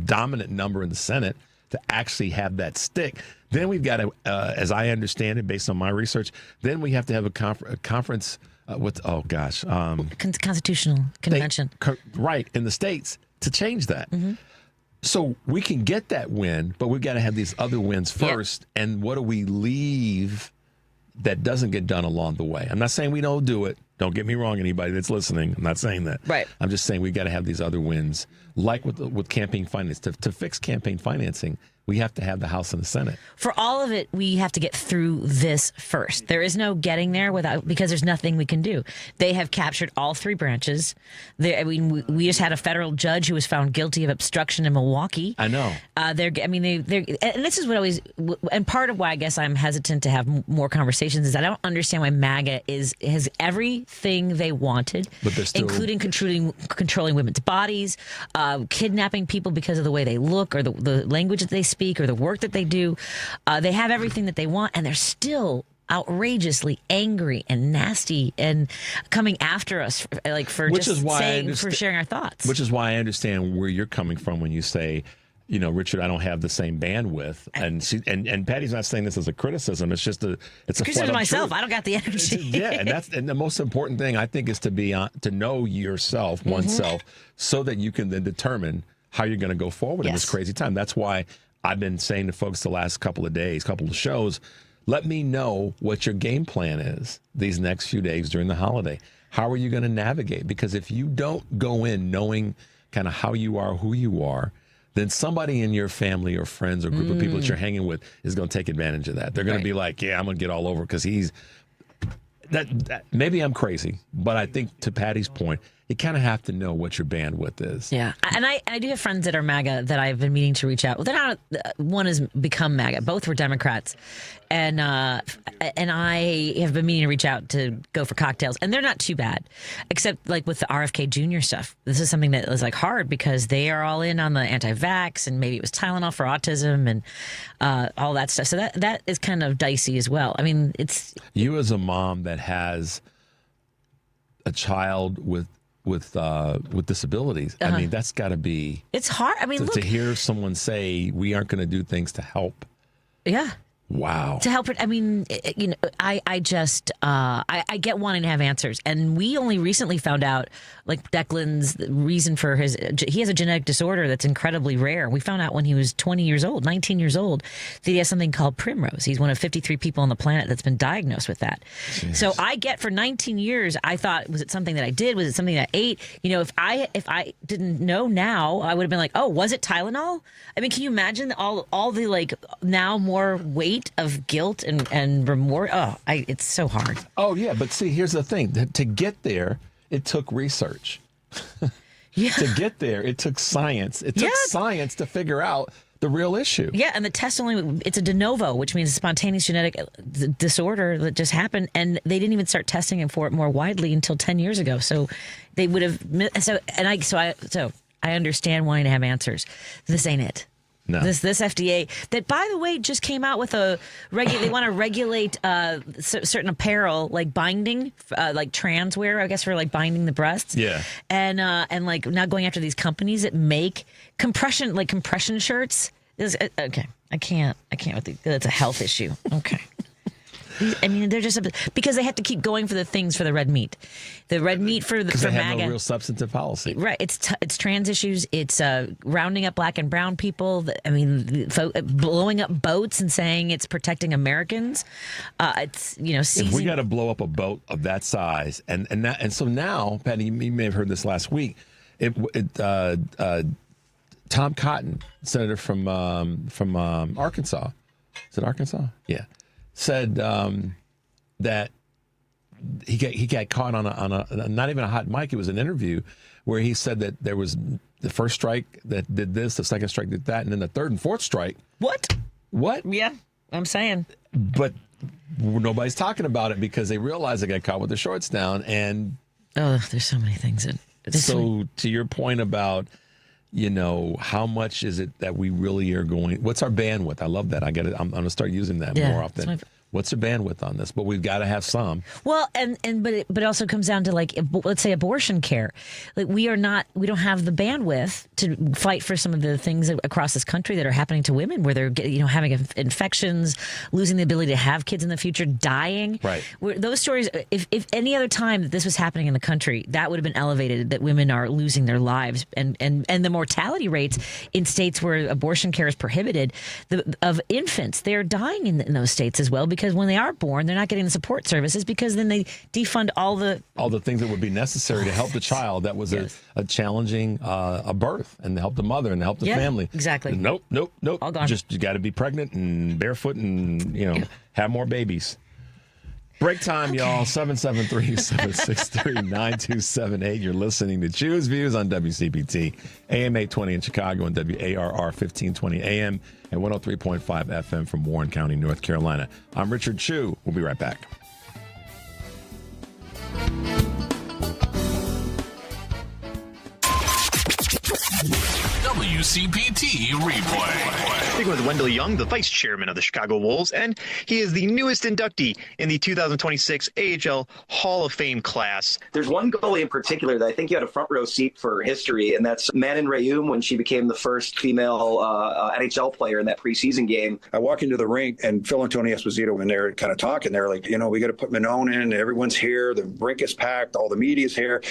dominant number in the Senate to actually have that stick. Then we've got to, as I understand it, based on my research, then we have to have a conference with, Constitutional Convention. Right, in the states to change that. Mm-hmm. So we can get that win, but we've got to have these other wins first. Yep. And what do we leave that doesn't get done along the way? I'm not saying we don't do it. Don't get me wrong, anybody that's listening. I'm not saying that. Right. I'm just saying we've got to have these other wins, like with campaign finance. To fix campaign financing, we have to have the House and the Senate. For all of it, we have to get through this first. There is no getting there because there's nothing we can do. They have captured all three branches. We just had a federal judge who was found guilty of obstruction in Milwaukee. I know. And this is what always, and part of why I guess I'm hesitant to have more conversations is I don't understand why MAGA has everything they wanted, but they're still, including controlling women's bodies, kidnapping people because of the way they look or the language that they speak or the work that they do. They have everything that they want, and they're still outrageously angry and nasty and coming after us for sharing our thoughts. Which is why I understand where you're coming from when you say, Richard, I don't have the same bandwidth, and Patty's not saying this as a criticism. It's just it's a criticism of myself. Truth. I don't got the energy. and the most important thing I think is to know yourself, oneself, so that you can then determine how you're going to go forward in this crazy time. That's why I've been saying to folks the last couple of shows, let me know what your game plan is these next few days during the holiday. How are you going to navigate? Because if you don't go in knowing kind of how you are, who you are, then somebody in your family or friends or group of people that you're hanging with is going to take advantage of that. They're going to be like, yeah, I'm going to get all over because he's that. Maybe I'm crazy, but I think to Patty's point, you kind of have to know what your bandwidth is. Yeah. And I do have friends that are MAGA that I've been meaning to reach out. Well, they're not, one has become MAGA. Both were Democrats. And I have been meaning to reach out to go for cocktails. And they're not too bad, except like with the RFK Jr. stuff. This is something that was like hard because they are all in on the anti-vax, and maybe it was Tylenol for autism and all that stuff. So that is kind of dicey as well. I mean, it's... You as a mom that has a child with disabilities, I mean, that's got to be... It's hard. I mean, to hear someone say, we aren't going to do things to help. Yeah. Wow. To help it, I mean, I get wanting to have answers. And we only recently found out, like, Declan's reason for he has a genetic disorder that's incredibly rare. We found out when he was 19 years old, that he has something called primrose. He's one of 53 people on the planet that's been diagnosed with that. Jeez. So I get for 19 years, I thought, was it something that I did? Was it something that I ate? If I didn't know now, I would have been like, oh, was it Tylenol? I mean, can you imagine all the, like, now more weight of guilt and remorse? Oh, it's so hard. Oh, yeah. But see, here's the thing. To get there, it took research. Yeah. To get there, it took science. It took science to figure out the real issue. Yeah, and the test it's a de novo, which means a spontaneous genetic disorder that just happened, and they didn't even start testing for it more widely until 10 years ago. So they would have... So I understand wanting to have answers. This ain't it. No. This FDA that, by the way, just came out with they want to regulate certain apparel, like binding, like trans wear, I guess, for like binding the breasts. Yeah. And like now going after these companies that make compression shirts. Okay, I can't with that's a health issue. Okay. I mean, they're just because they have to keep going for the things for the red meat. The red meat for Because they have MAGA. no real substantive policy. Right. It's trans issues. It's rounding up black and brown people. I mean, blowing up boats and saying it's protecting Americans. It's seizing. If we got to blow up a boat of that size, and so now, Patty, you may have heard this last week. Tom Cotton, senator from Arkansas, is it Arkansas? Yeah, said that he got caught on a not even a hot mic. It was an interview where he said that there was the first strike that did this, the second strike did that, and then the third and fourth strike. What? Yeah, I'm saying. But nobody's talking about it because they realize they got caught with their shorts down. And there's so many things. To your point about, how much is it that we really are going? What's our bandwidth? I love that. I'm going to start using that more often. What's the bandwidth on this? But we've got to have some. Well, but it also comes down to let's say abortion care. Like we don't have the bandwidth to fight for some of the things across this country that are happening to women, where they're having infections, losing the ability to have kids in the future, dying. Right. Those stories. If any other time that this was happening in the country, that would have been elevated. That women are losing their lives, and the mortality rates in states where abortion care is prohibited of infants, they're dying in those states as well, because when they are born, they're not getting the support services, because then they defund all the things that would be necessary to help the child that was a challenging a birth, and to help the mother and to help the family. Exactly. Nope. All gone. Just you got to be pregnant and barefoot and have more babies. Break time, y'all. 773-763-9278. You're listening to Choose Views on WCPT, AM 820 in Chicago, and WARR 1520 AM and 103.5 FM from Warren County, North Carolina. I'm Richard Chu. We'll be right back. WCPT replay. Speaking with Wendell Young, the vice chairman of the Chicago Wolves, and he is the newest inductee in the 2026 AHL Hall of Fame class. There's one goalie in particular that I think you had a front row seat for history, and that's Manon Rheaume when she became the first female NHL player in that preseason game. I walk into the rink, and Phil and Tony Esposito, when they're kind of talking, they're like, we got to put Manon in. Everyone's here. The rink is packed. All the media's here.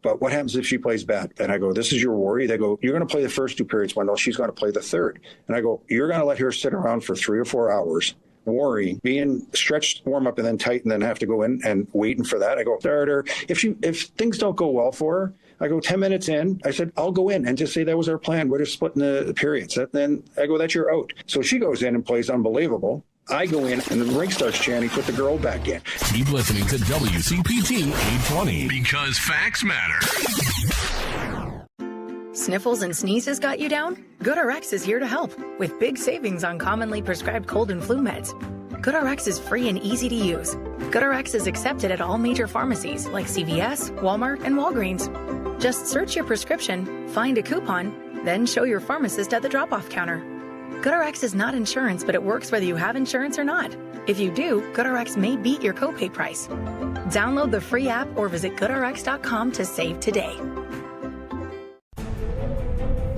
But what happens if she plays bad? And I go, this is your worry? They go, you're going to play the first two periods, Wendell. She's going to play the third. And I go, you're going to let her sit around for 3 or 4 hours, worrying, being stretched, warm up, and then tight, and then have to go in and waiting for that. I go, start her. If things don't go well for her, I go 10 minutes in. I said, I'll go in and just say that was our plan. We're just splitting the periods. Then I go, that's your out. So she goes in and plays unbelievable. I go in, and the rink starts chanting, put the girl back in. Keep listening to WCPT 820, because facts matter. Sniffles and sneezes got you down? GoodRx is here to help with big savings on commonly prescribed cold and flu meds. GoodRx is free and easy to use. GoodRx is accepted at all major pharmacies like CVS, Walmart, and Walgreens. Just search your prescription, find a coupon, then show your pharmacist at the drop-off counter. GoodRx is not insurance, but it works whether you have insurance or not. If you do, GoodRx may beat your copay price. Download the free app or visit GoodRx.com to save today.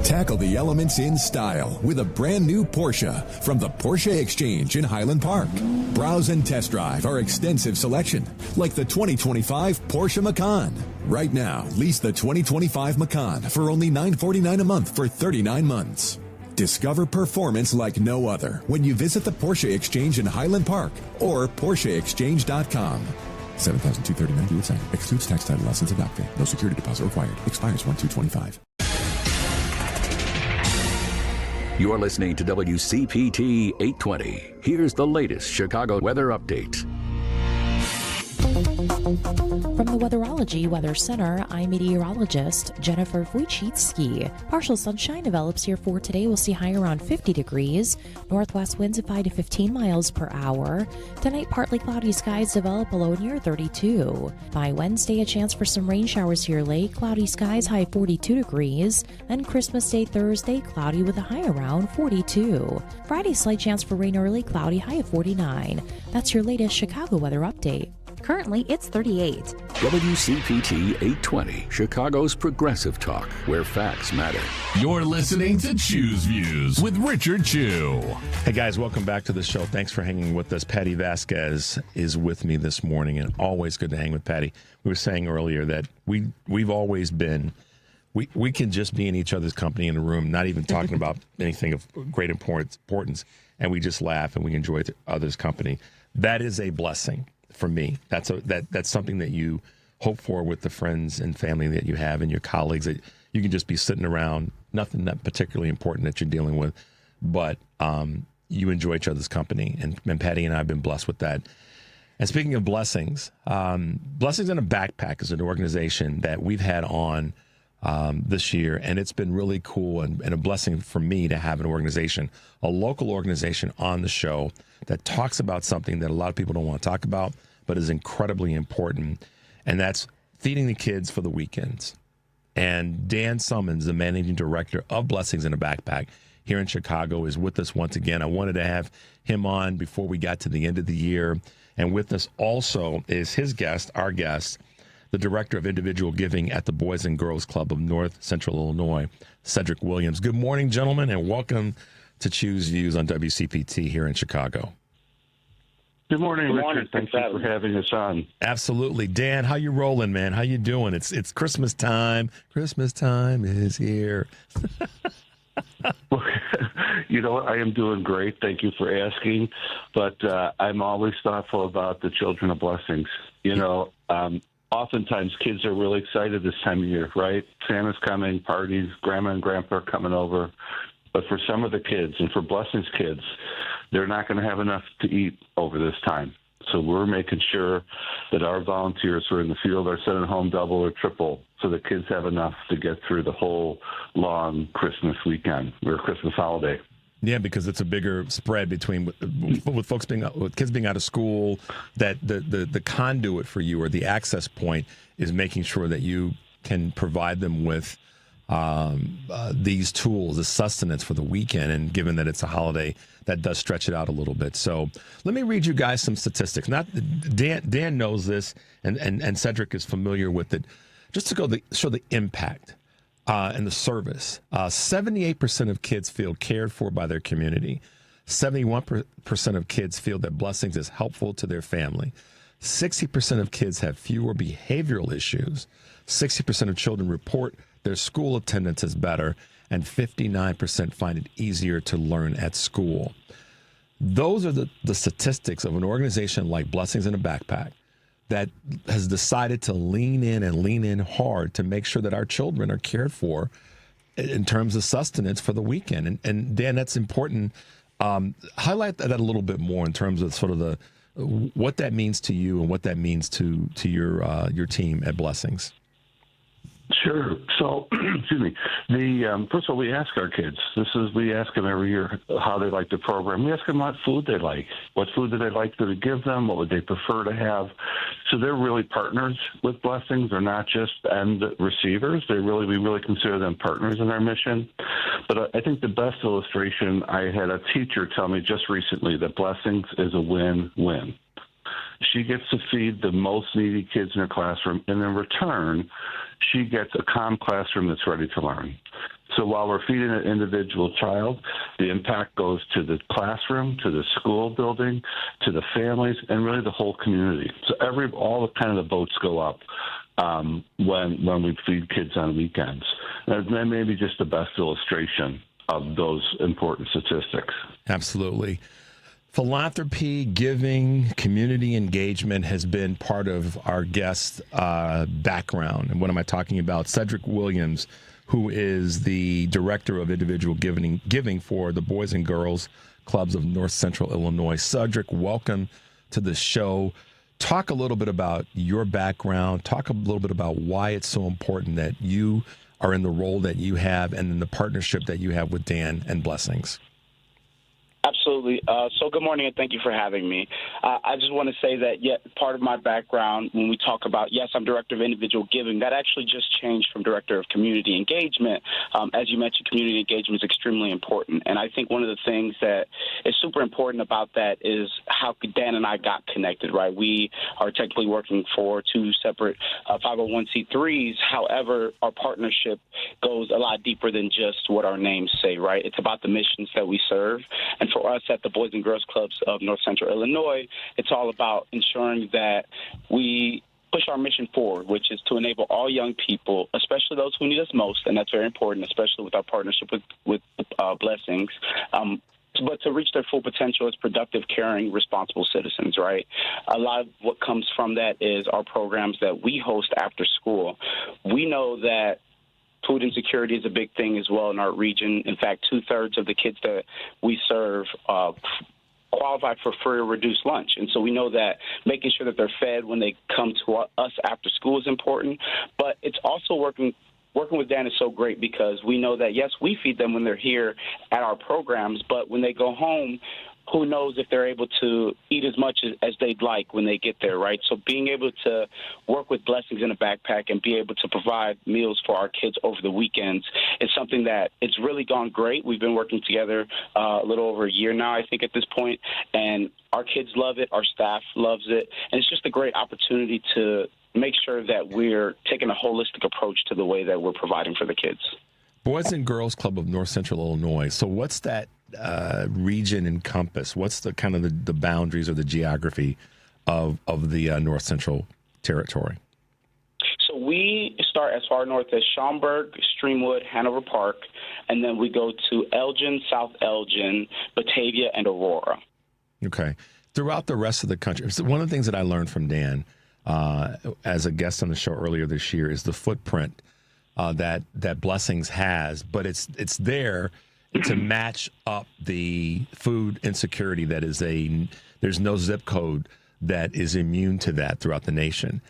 Tackle the elements in style with a brand new Porsche from the Porsche Exchange in Highland Park. Browse and test drive our extensive selection, like the 2025 Porsche Macan. Right now, lease the 2025 Macan for only $949 a month for 39 months. Discover performance like no other when you visit the Porsche Exchange in Highland Park or PorscheExchange.com. $7,239 due at sign. Excludes tax, title, license, and dock fee. No security deposit required. Expires 1/2/25. You're listening to WCPT 820. Here's the latest Chicago weather update. From the Weatherology Weather Center, I'm meteorologist Jennifer Wojcicki. Partial sunshine develops here for today. We'll see high around 50 degrees. Northwest winds at 5 to 15 miles per hour. Tonight, partly cloudy skies develop below near 32. By Wednesday, a chance for some rain showers here late. Cloudy skies, high 42 degrees. Then Christmas Day, Thursday, cloudy with a high around 42. Friday, slight chance for rain early, cloudy, high of 49. That's your latest Chicago weather update. Currently, it's 38. WCPT 820, Chicago's progressive talk, where facts matter. You're listening to Choose Views with Richard Chew. Hey guys, welcome back to the show. Thanks for hanging with us. Patti Vasquez is with me this morning, and always good to hang with Patti. We were saying earlier that we've always been, we can just be in each other's company in a room, not even talking about anything of great importance, and we just laugh and we enjoy others' company. That is a blessing for me. That's something that you hope for with the friends and family that you have and your colleagues, that you can just be sitting around, nothing that particularly important that you're dealing with, but you enjoy each other's company. And Patti and I have been blessed with that. And speaking of blessings, Blessings in a Backpack is an organization that we've had on this year, and it's been really cool and a blessing for me to have an organization, a local organization on the show that talks about something that a lot of people don't want to talk about, but is incredibly important, and that's feeding the kids for the weekends. And Dan Summins, the managing director of Blessings in a Backpack here in Chicago, is with us once again. I wanted to have him on before we got to the end of the year. And with us also is his guest, our guest, the director of individual giving at the Boys and Girls Club of North Central Illinois, Cedric Williams. Good morning, gentlemen, and welcome to Choose Views on WCPT here in Chicago. Good morning, Richard. Thanks for having us on. Absolutely. Dan, how you rolling, man? How you doing? It's Christmas time. Christmas time is here. You know what? I am doing great. Thank you for asking. But I'm always thoughtful about the children of blessings. Oftentimes kids are really excited this time of year, right? Santa's coming, parties, grandma and grandpa are coming over. But for some of the kids, and for Blessings kids, they're not going to have enough to eat over this time. So we're making sure that our volunteers who are in the field are sending home double or triple so the kids have enough to get through the whole long Christmas weekend or Christmas holiday. Yeah, because it's a bigger spread between with kids being out of school. That the conduit for you, or the access point, is making sure that you can provide them with these tools, the sustenance for the weekend. And given that it's a holiday, that does stretch it out a little bit. So let me read you guys some statistics. Not Dan knows this, and Cedric is familiar with it. Just to show the impact. And the service. 78% of kids feel cared for by their community. 71% of kids feel that Blessings is helpful to their family. 60% of kids have fewer behavioral issues. 60% of children report their school attendance is better, and 59% find it easier to learn at school. Those are the statistics of an organization like Blessings in a Backpack that has decided to lean in hard to make sure that our children are cared for in terms of sustenance for the weekend. And Dan, that's important. Highlight that a little bit more in terms of sort of what that means to you and what that means to your team at Blessings. Sure. So, excuse me. First of all, we ask our kids. We ask them every year how they like the program. We ask them what food they like. What food do they like to give them? What would they prefer to have? So they're really partners with Blessings. They're not just end receivers. We really consider them partners in our mission. But I think the best illustration, I had a teacher tell me just recently that Blessings is a win-win. She gets to feed the most needy kids in her classroom, and in return, she gets a calm classroom that's ready to learn. So while we're feeding an individual child, the impact goes to the classroom, to the school building, to the families, and really the whole community. So all the boats go up when we feed kids on weekends. And that may be just the best illustration of those important statistics. Absolutely. Philanthropy, giving, community engagement has been part of our guest background. And what am I talking about? Cedric Williams, who is the director of individual giving for the Boys and Girls Clubs of North Central Illinois. Cedric, welcome to the show. Talk a little bit about your background. Talk a little bit about why it's so important that you are in the role that you have and in the partnership that you have with Dan and Blessings. Absolutely. So good morning, and thank you for having me. I just want to say that, part of my background, when we talk about, yes, I'm Director of Individual Giving, that actually just changed from Director of Community Engagement. As you mentioned, community engagement is extremely important, and I think one of the things that is super important about that is how Dan and I got connected, right? We are technically working for two separate 501c3s. However, our partnership goes a lot deeper than just what our names say, right? It's about the missions that we serve. And for us at the Boys and Girls Clubs of North Central Illinois, it's all about ensuring that we push our mission forward, which is to enable all young people, especially those who need us most, and that's very important, especially with our partnership with Blessings, but to reach their full potential as productive, caring, responsible citizens, right? A lot of what comes from that is our programs that we host after school. We know that food insecurity is a big thing as well in our region. In fact, 2/3 of the kids that we serve qualify for free or reduced lunch. And so we know that making sure that they're fed when they come to us after school is important. But it's also working with Dan is so great because we know that, yes, we feed them when they're here at our programs, but when they go home, who knows if they're able to eat as much as they'd like when they get there, right? So being able to work with Blessings in a backpack and be able to provide meals for our kids over the weekends is something that it's really gone great. We've been working together a little over a year now, I think, at this point, and our kids love it. Our staff loves it. And it's just a great opportunity to make sure that we're taking a holistic approach to the way that we're providing for the kids. Boys and Girls Club of North Central Illinois. So what's that region encompass? What's the kind of the boundaries or the geography of the North Central territory? So we start as far north as Schaumburg, Streamwood, Hanover Park, and then we go to Elgin, South Elgin, Batavia, and Aurora. Okay. Throughout the rest of the country, so one of the things that I learned from Dan as a guest on the show earlier this year is the footprint that Blessings has, but it's there to match up the food insecurity that is there's no zip code that is immune to that throughout the nation.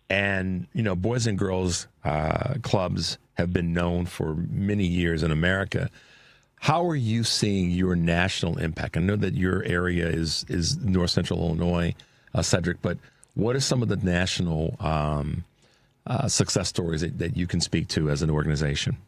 And, Boys and Girls Clubs have been known for many years in America. How are you seeing your national impact? I know that your area is North Central Illinois, Cedric, but what are some of the national success stories that you can speak to as an organization?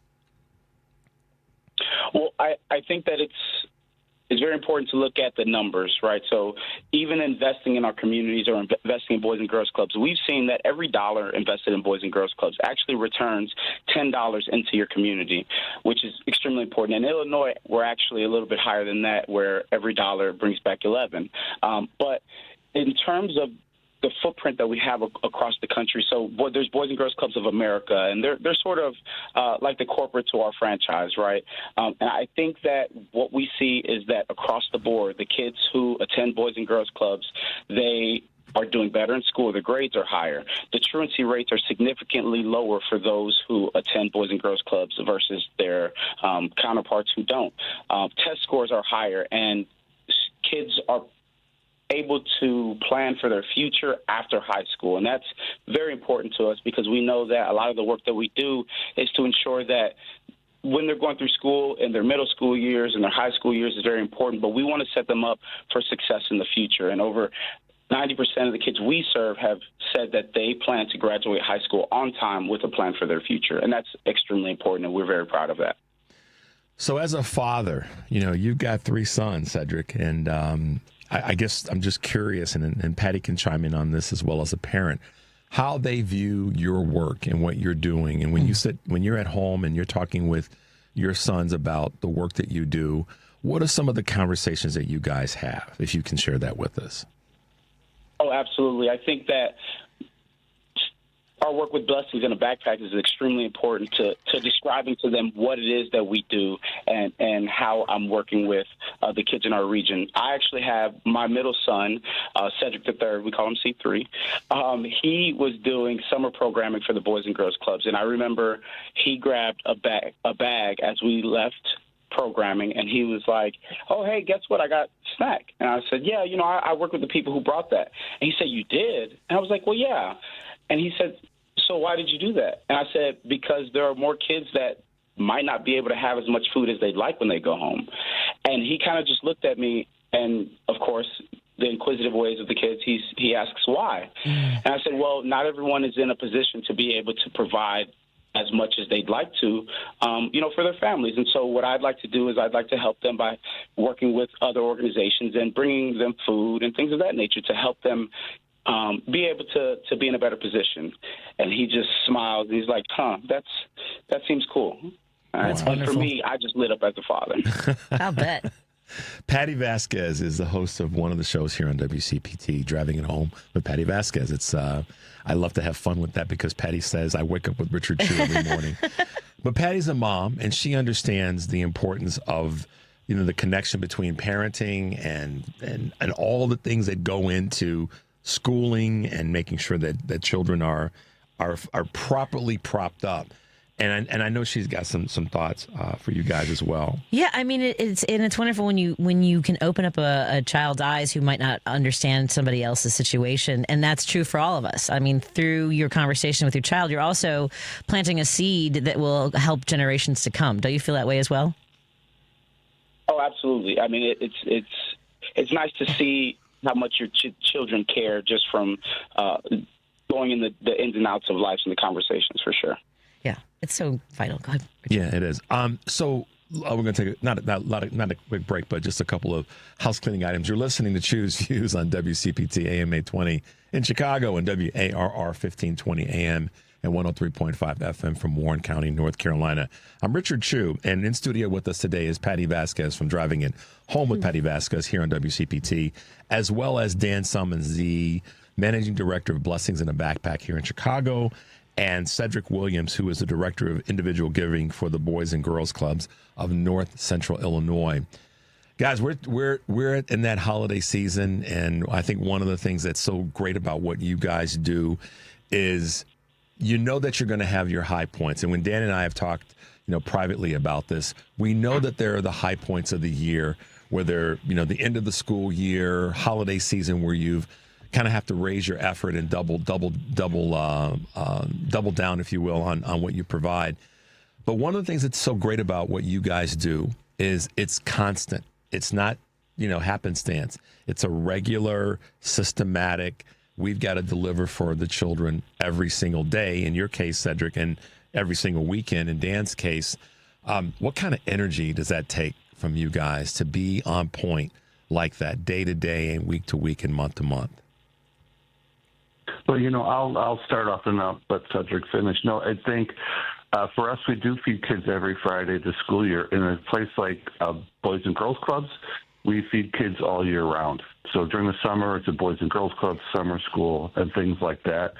Well, I think that it's very important to look at the numbers, right? So even investing in our communities or investing in Boys and Girls Clubs, we've seen that every dollar invested in Boys and Girls Clubs actually returns $10 into your community, which is extremely important. In Illinois, we're actually a little bit higher than that, where every dollar brings back 11. But in terms of the footprint that we have across the country. So there's Boys and Girls Clubs of America, and they're sort of like the corporate to our franchise, right? And I think that what we see is that across the board, the kids who attend Boys and Girls Clubs, they are doing better in school. Their grades are higher. The truancy rates are significantly lower for those who attend Boys and Girls Clubs versus their counterparts who don't. Test scores are higher, and kids are able to plan for their future after high school. And that's very important to us because we know that a lot of the work that we do is to ensure that when they're going through school in their middle school years and their high school years is very important, but we want to set them up for success in the future. And over 90% of the kids we serve have said that they plan to graduate high school on time with a plan for their future. And that's extremely important, and we're very proud of that. So as a father, you've got 3 sons, Cedric, and I guess I'm just curious, and Patti can chime in on this as well as a parent, how they view your work and what you're doing. And when you're at home and you're talking with your sons about the work that you do, what are some of the conversations that you guys have, if you can share that with us? Oh, absolutely. I think that our work with Blessings in a Backpack is extremely important to describing to them what it is that we do and how I'm working with the kids in our region. I actually have my middle son, Cedric III, we call him C3. He was doing summer programming for the Boys and Girls Clubs, and I remember he grabbed a bag as we left programming, and he was like, "Oh, hey, guess what? I got snack." And I said, "Yeah, I work with the people who brought that." And he said, "You did?" And I was like, "Well, yeah." And he said, "So why did you do that?" And I said, "Because there are more kids that might not be able to have as much food as they'd like when they go home." And he kind of just looked at me, and, of course, the inquisitive ways of the kids, he asks why. And I said, well, not everyone is in a position to be able to provide as much as they'd like to, for their families. And so what I'd like to do is I'd like to help them by working with other organizations and bringing them food and things of that nature to help them be able to be in a better position. And he just smiled. He's like, that seems cool. That's and wonderful. for me, I just lit up as a father. I'll bet. Patti Vasquez is the host of one of the shows here on WCPT, Driving It Home with Patti Vasquez. It's I love to have fun with that because Patti says I wake up with Richard Chew every morning. But Patti's a mom, and she understands the importance of the connection between parenting and all the things that go into schooling and making sure that children are properly propped up. And I know she's got some thoughts for you guys as well. Yeah, I mean it's wonderful when you can open up a child's eyes who might not understand somebody else's situation, and that's true for all of us. I mean, through your conversation with your child, you're also planting a seed that will help generations to come. Don't you feel that way as well? Oh, absolutely. I mean, it's nice to see how much your children care just from going in the ins and outs of life and the conversations, for sure. Yeah, it's so vital. Go ahead. Yeah, it is. So we're going to take not a quick break, but just a couple of house cleaning items. You're listening to Choose Views on WCPT AM 820 in Chicago and WARR 1520 AM and 103.5 FM from Warren County, North Carolina. I'm Richard Chew, and in studio with us today is Patti Vasquez from Driving It Home with Patti Vasquez here on WCPT, as well as Dan Summins, the Managing Director of Blessings in a Backpack here in Chicago, and Cedric Williams, who is the Director of Individual Giving for the Boys and Girls Clubs of North Central Illinois. Guys, we're in that holiday season, and I think one of the things that's so great about what you guys do is you know that you're going to have your high points. And when Dan and I have talked, privately about this, we know that there are the high points of the year, where they're, the end of the school year, holiday season, where you've kind of have to raise your effort and double down, if you will, on what you provide. But one of the things that's so great about what you guys do is it's constant. It's not, happenstance. It's a regular, systematic. We've got to deliver for the children every single day. In your case, Cedric, and every single weekend. In Dan's case, what kind of energy does that take from you guys to be on point like that, day to day and week to week and month to month? Well, I'll start off and I'll let Cedric finish. No, I think for us, we do feed kids every Friday this school year. In a place like Boys and Girls Clubs, we feed kids all year round. So during the summer, it's a Boys and Girls Club, summer school, and things like that.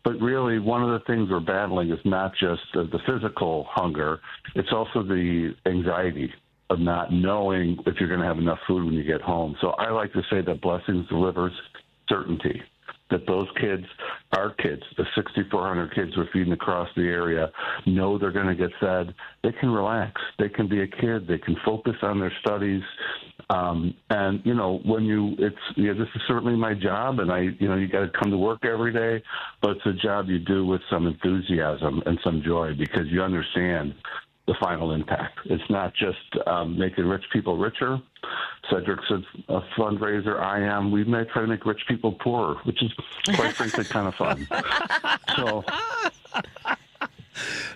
But really, one of the things we're battling is not just the physical hunger, it's also the anxiety of not knowing if you're going to have enough food when you get home. So I like to say that Blessings delivers certainty, that those kids, our kids, the 6,400 kids we're feeding across the area, know they're going to get fed. They can relax. They can be a kid. They can focus on their studies. And this is certainly my job, and you got to come to work every day, but it's a job you do with some enthusiasm and some joy because you understand the final impact. It's not just making rich people richer. Cedric's a fundraiser. I am. We may try to make rich people poorer, which is quite frankly kind of fun. So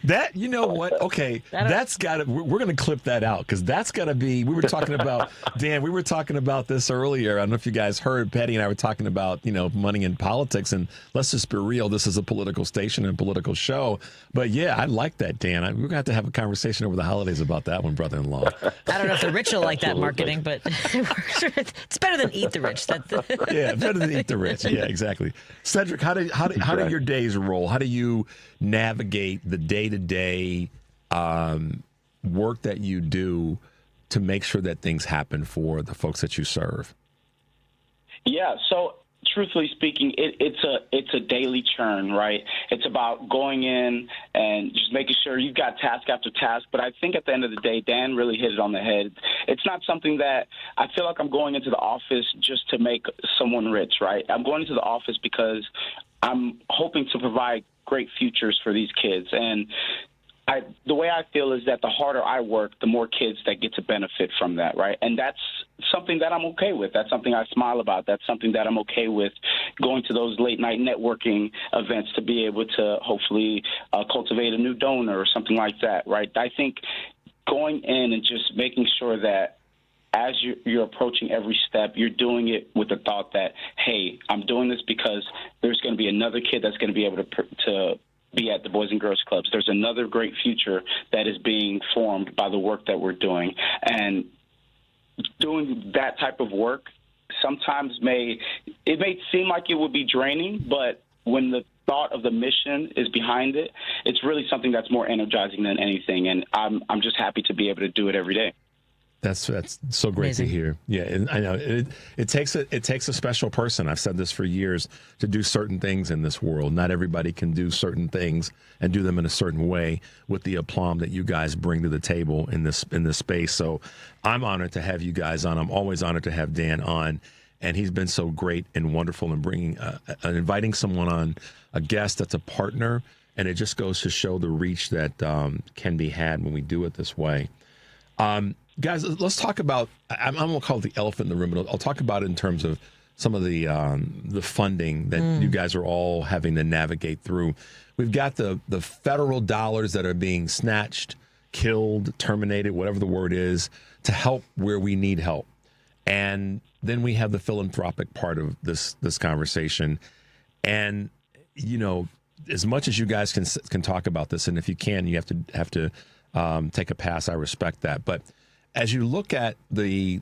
that, you know what? Okay, that's got to. We're going to clip that out because that's got to be. We were talking about Dan. We were talking about this earlier. I don't know if you guys heard. Patti and I were talking about money in politics, and let's just be real. This is a political station and a political show. But yeah, I like that, Dan. We're going to have a conversation over the holidays about that one, brother-in-law. I don't know if the rich will like that marketing, but it's better than eat the rich. Yeah, better than eat the rich. Yeah, exactly. Cedric, how do your days roll? How do you navigate the day-to-day work that you do to make sure that things happen for the folks that you serve? Yeah, so truthfully speaking, it's a daily churn, right? It's about going in and just making sure you've got task after task. But I think at the end of the day, Dan really hit it on the head. It's not something that I feel like I'm going into the office just to make someone rich, right? I'm going into the office because I'm hoping to provide great futures for these kids. And the way I feel is that the harder I work, the more kids that get to benefit from that, right? And that's something that I'm okay with. That's something I smile about. That's something that I'm okay with, going to those late-night networking events to be able to hopefully cultivate a new donor or something like that, right? I think going in and just making sure that as you're approaching every step, you're doing it with the thought that, hey, I'm doing this because there's going to be another kid that's going to be able to be at the Boys and Girls Clubs. There's another great future that is being formed by the work that we're doing. And doing that type of work sometimes may seem like it would be draining, but when the thought of the mission is behind it, it's really something that's more energizing than anything. And I'm just happy to be able to do it every day. That's so great to hear. Yeah, and I know it takes a special person. I've said this for years, to do certain things in this world. Not everybody can do certain things and do them in a certain way with the aplomb that you guys bring to the table in this space. So I'm honored to have you guys on. I'm always honored to have Dan on, and he's been so great and wonderful in bringing inviting someone on, a guest that's a partner, and it just goes to show the reach that can be had when we do it this way. Guys, let's talk about, I'm going to call it the elephant in the room, but I'll talk about it in terms of some of the funding that you guys are all having to navigate through. We've got the federal dollars that are being snatched, killed, terminated, whatever the word is, to help where we need help. And then we have the philanthropic part of this conversation. And, you know, as much as you guys can talk about this, and if you can, you have to take a pass. I respect that. But as you look at the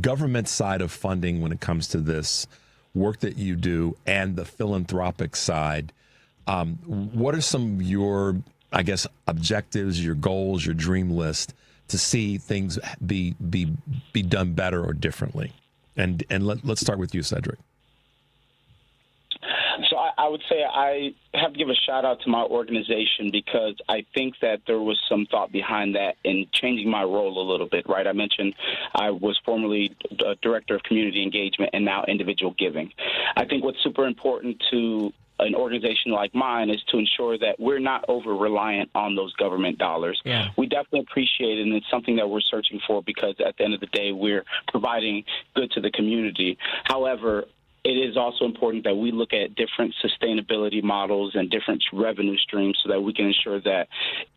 government side of funding when it comes to this work that you do and the philanthropic side, what are some of your, I guess, objectives, your goals, your dream list to see things be done better or differently? And let's start with you, Cedric. So I would say I have to give a shout out to my organization, because I think that there was some thought behind that in changing my role a little bit, right? I mentioned I was formerly Director of Community Engagement and now Individual Giving. I think what's super important to an organization like mine is to ensure that we're not over-reliant on those government dollars. Yeah. We definitely appreciate it, and it's something that we're searching for, because at the end of the day, we're providing good to the community. However, it is also important that we look at different sustainability models and different revenue streams so that we can ensure that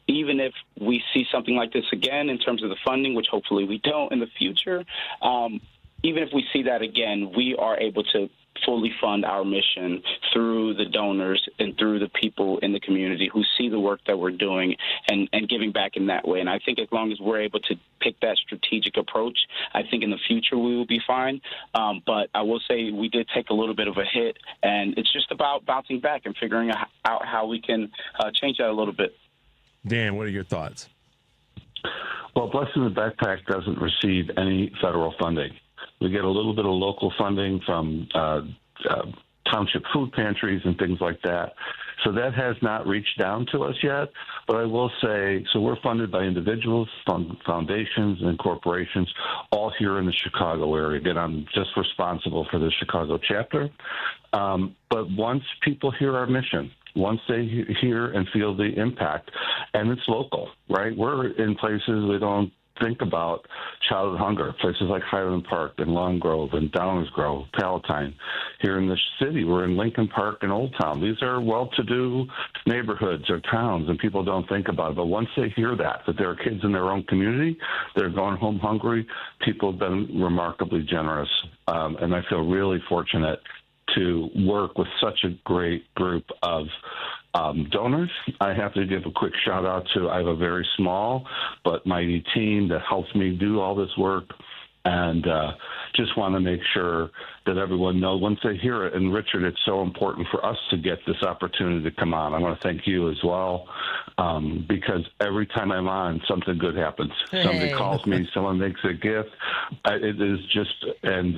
even if we see something like this again in terms of the funding, which hopefully we don't in the future, even if we see that again, we are able to fully fund our mission through the donors and through the people in the community who see the work that we're doing and giving back in that way. And I think as long as we're able to pick that strategic approach, I think in the future we will be fine. But I will say we did take a little bit of a hit, and it's just about bouncing back and figuring out how we can change that a little bit. Dan, what are your thoughts? Well, Blessing the Backpack doesn't receive any federal funding. We get a little bit of local funding from township food pantries and things like that. So that has not reached down to us yet. But I will say, so we're funded by individuals, foundations, and corporations, all here in the Chicago area. Again, I'm just responsible for the Chicago chapter. But once people hear our mission, once they hear and feel the impact, and it's local, right? We're in places we don't think about childhood hunger, places like Highland Park and Long Grove and Downers Grove, Palatine. Here in the city, we're in Lincoln Park and Old Town. These are well-to-do neighborhoods or towns, and people don't think about it. But once they hear that there are kids in their own community, they're going home hungry, people have been remarkably generous. And I feel really fortunate to work with such a great group of donors. I have to give a quick shout out to, I have a very small but mighty team that helps me do all this work, and just want to make sure that everyone knows once they hear it. And Richard, it's so important for us to get this opportunity to come on. I want to thank you as well, because every time I'm on, something good happens. Hey. Somebody calls me, someone makes a gift. It is just, and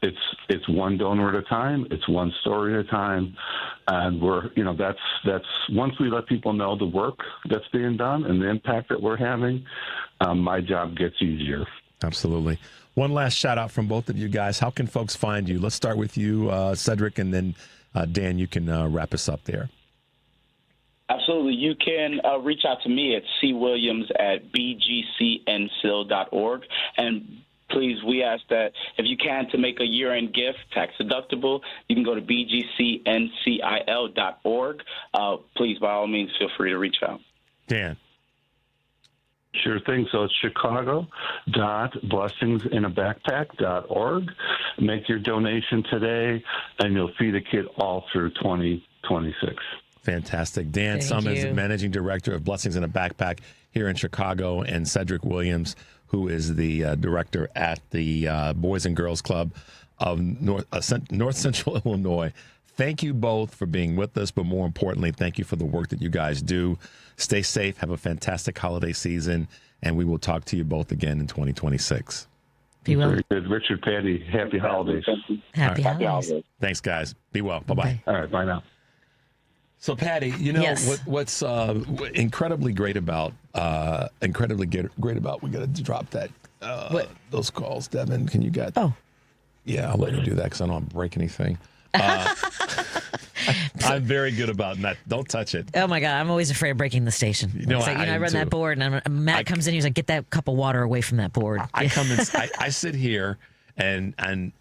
it's one donor at a time. It's one story at a time. And we're, that's once we let people know the work that's being done and the impact that we're having, my job gets easier. Absolutely. One last shout out from both of you guys. How can folks find you? Let's start with you, Cedric, and then Dan, you can wrap us up there. Absolutely. You can reach out to me at cwilliams@bgcncil.org. And please, we ask that if you can, to make a year-end gift tax deductible, you can go to bgcncil.org. Please, by all means, feel free to reach out. Dan. Sure thing. So it's chicago.blessingsinAbackpack.org. Make your donation today, and you'll feed a kid all through 2026. Fantastic. Dan Summins, Managing Director of Blessings in a Backpack here in Chicago, and Cedric Williams, who is the director at the Boys and Girls Club of North Central Illinois. Thank you both for being with us, but more importantly, thank you for the work that you guys do. Stay safe. Have a fantastic holiday season, and we will talk to you both again in 2026. Be well. Very good. Richard, Patty, happy holidays. Happy holidays. Thans, guys. Be well. Bye-bye. All right, bye now. So, Patty, what's incredibly great about we got to drop that those calls. Devin, can you get? Oh, yeah, I'll let you do that because I don't want to break anything. I'm very good about that. Don't touch it. Oh my God, I'm always afraid of breaking the station. I run that board, and Matt comes in. He's like, "Get that cup of water away from that board." I come in. I sit here and I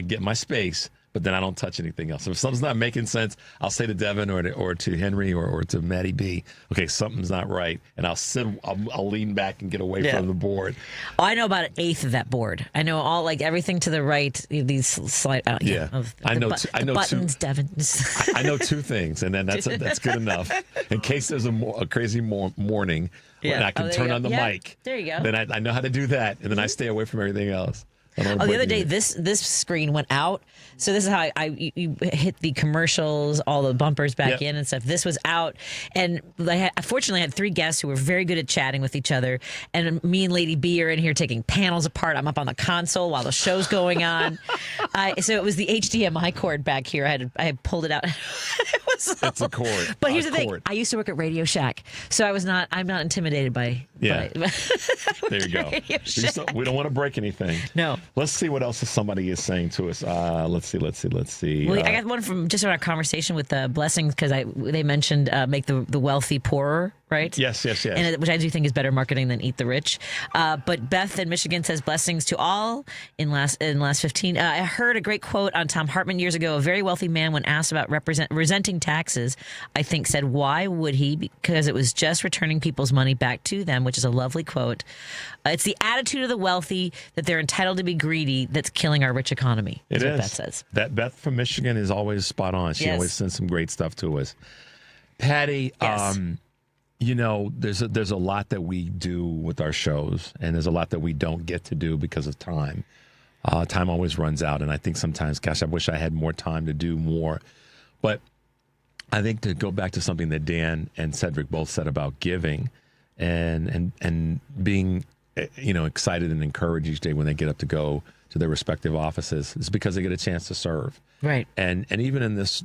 get my space. But then I don't touch anything else. If something's not making sense, I'll say to Devin or to Henry or to Maddie B, okay, something's not right, and I'll lean back and get away from the board. Oh, I know about an eighth of that board. I know all everything to the right. These slide out. I know buttons, Devin. I know two things, and then that's good enough in case there's a crazy morning. And I can turn on the mic. There you go. Then I know how to do that, and then I stay away from everything else. The other day, this screen went out. So this is how you hit the commercials, all the bumpers back in and stuff. This was out. And I fortunately had three guests who were very good at chatting with each other. And me and Lady B are in here taking panels apart. I'm up on the console while the show's going on. So it was the HDMI cord back here. I had pulled it out. It's a cord. But here's the thing. I used to work at Radio Shack. So I'm not intimidated by... Yeah. There you go. We don't want to break anything. No. Let's see what else somebody is saying to us. Let's see. Well, I got one from just in our conversation with Blessings, because they mentioned make the wealthy poorer, right? Yes. And which I do think is better marketing than Eat the Rich. But Beth in Michigan says blessings to all in last 15. I heard a great quote on Tom Hartman years ago. A very wealthy man, when asked about resenting taxes, I think said, why would he? Because it was just returning people's money back to them, which is a lovely quote. It's the attitude of the wealthy that they're entitled to be greedy that's killing our rich economy. Is what Beth says. That Beth from Michigan is always spot on. She always sends some great stuff to us. Patty, there's a lot that we do with our shows, and there's a lot that we don't get to do because of time. Time always runs out, and I think sometimes, gosh, I wish I had more time to do more. But I think to go back to something that Dan and Cedric both said about giving and being excited and encouraged each day when they get up to go to their respective offices, is because they get a chance to serve. Right. And even in this,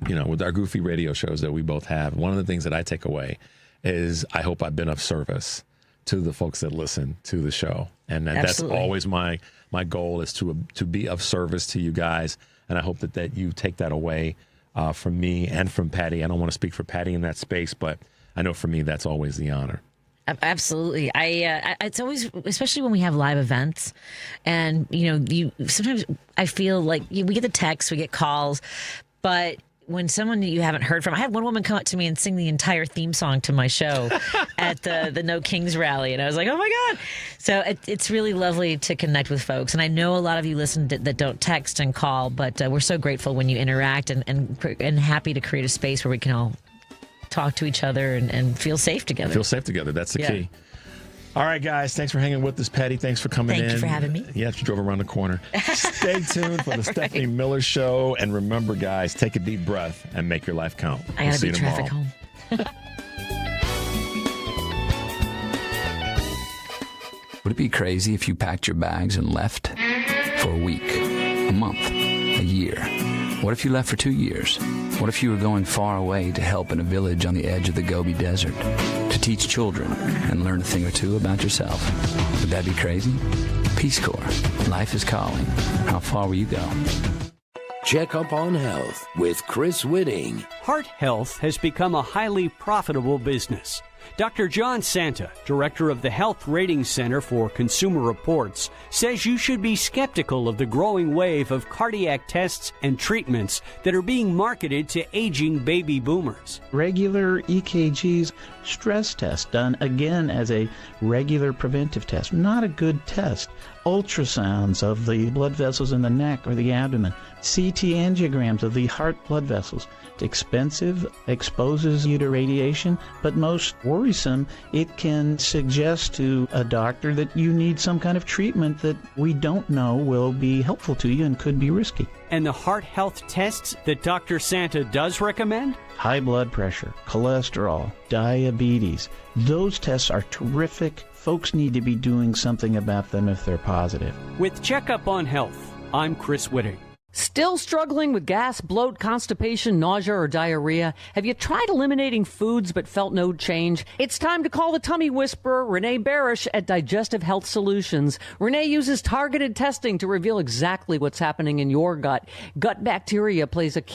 with our goofy radio shows that we both have, one of the things that I take away is I hope I've been of service to the folks that listen to the show. And that's always my goal, is to be of service to you guys. And I hope that you take that away from me and from Patty. I don't want to speak for Patty in that space, but I know for me, that's always the honor. Absolutely. It's always, especially when we have live events, and sometimes I feel like we get the texts, we get calls, but when someone you haven't heard from, I had one woman come up to me and sing the entire theme song to my show at the No Kings rally, and I was like, oh my God. So it's really lovely to connect with folks, and I know a lot of you listen that don't text and call, but we're so grateful when you interact, and happy to create a space where we can all talk to each other and feel safe together. That's the key. All right, guys. Thanks for hanging with us, Patty. Thanks for coming in. Thank you for having me. Yeah, she drove around the corner. Stay tuned for the Stephanie Miller Show. And remember, guys, take a deep breath and make your life count. I got to beat traffic home. Would it be crazy if you packed your bags and left for a week, a month, a year? What if you left for 2 years? What if you were going far away to help in a village on the edge of the Gobi Desert, to teach children and learn a thing or two about yourself? Would that be crazy? Peace Corps. Life is calling. How far will you go? Checkup on Health with Chris Whitting. Heart health has become a highly profitable business. Dr. John Santa, director of the Health Ratings Center for Consumer Reports, says you should be skeptical of the growing wave of cardiac tests and treatments that are being marketed to aging baby boomers. Regular EKGs, stress test done again as a regular preventive test, not a good test. Ultrasounds of the blood vessels in the neck or the abdomen, CT angiograms of the heart blood vessels. It's expensive, exposes you to radiation, but most worrisome, it can suggest to a doctor that you need some kind of treatment that we don't know will be helpful to you and could be risky. And the heart health tests that Dr. Santa does recommend? High blood pressure, cholesterol, diabetes. Those tests are terrific. Folks need to be doing something about them if they're positive. With Checkup on Health, I'm Chris Whitting. Still struggling with gas, bloat, constipation, nausea, or diarrhea? Have you tried eliminating foods but felt no change? It's time to call the tummy whisperer, Renee Barish, at Digestive Health Solutions. Renee uses targeted testing to reveal exactly what's happening in your gut. Gut bacteria plays a key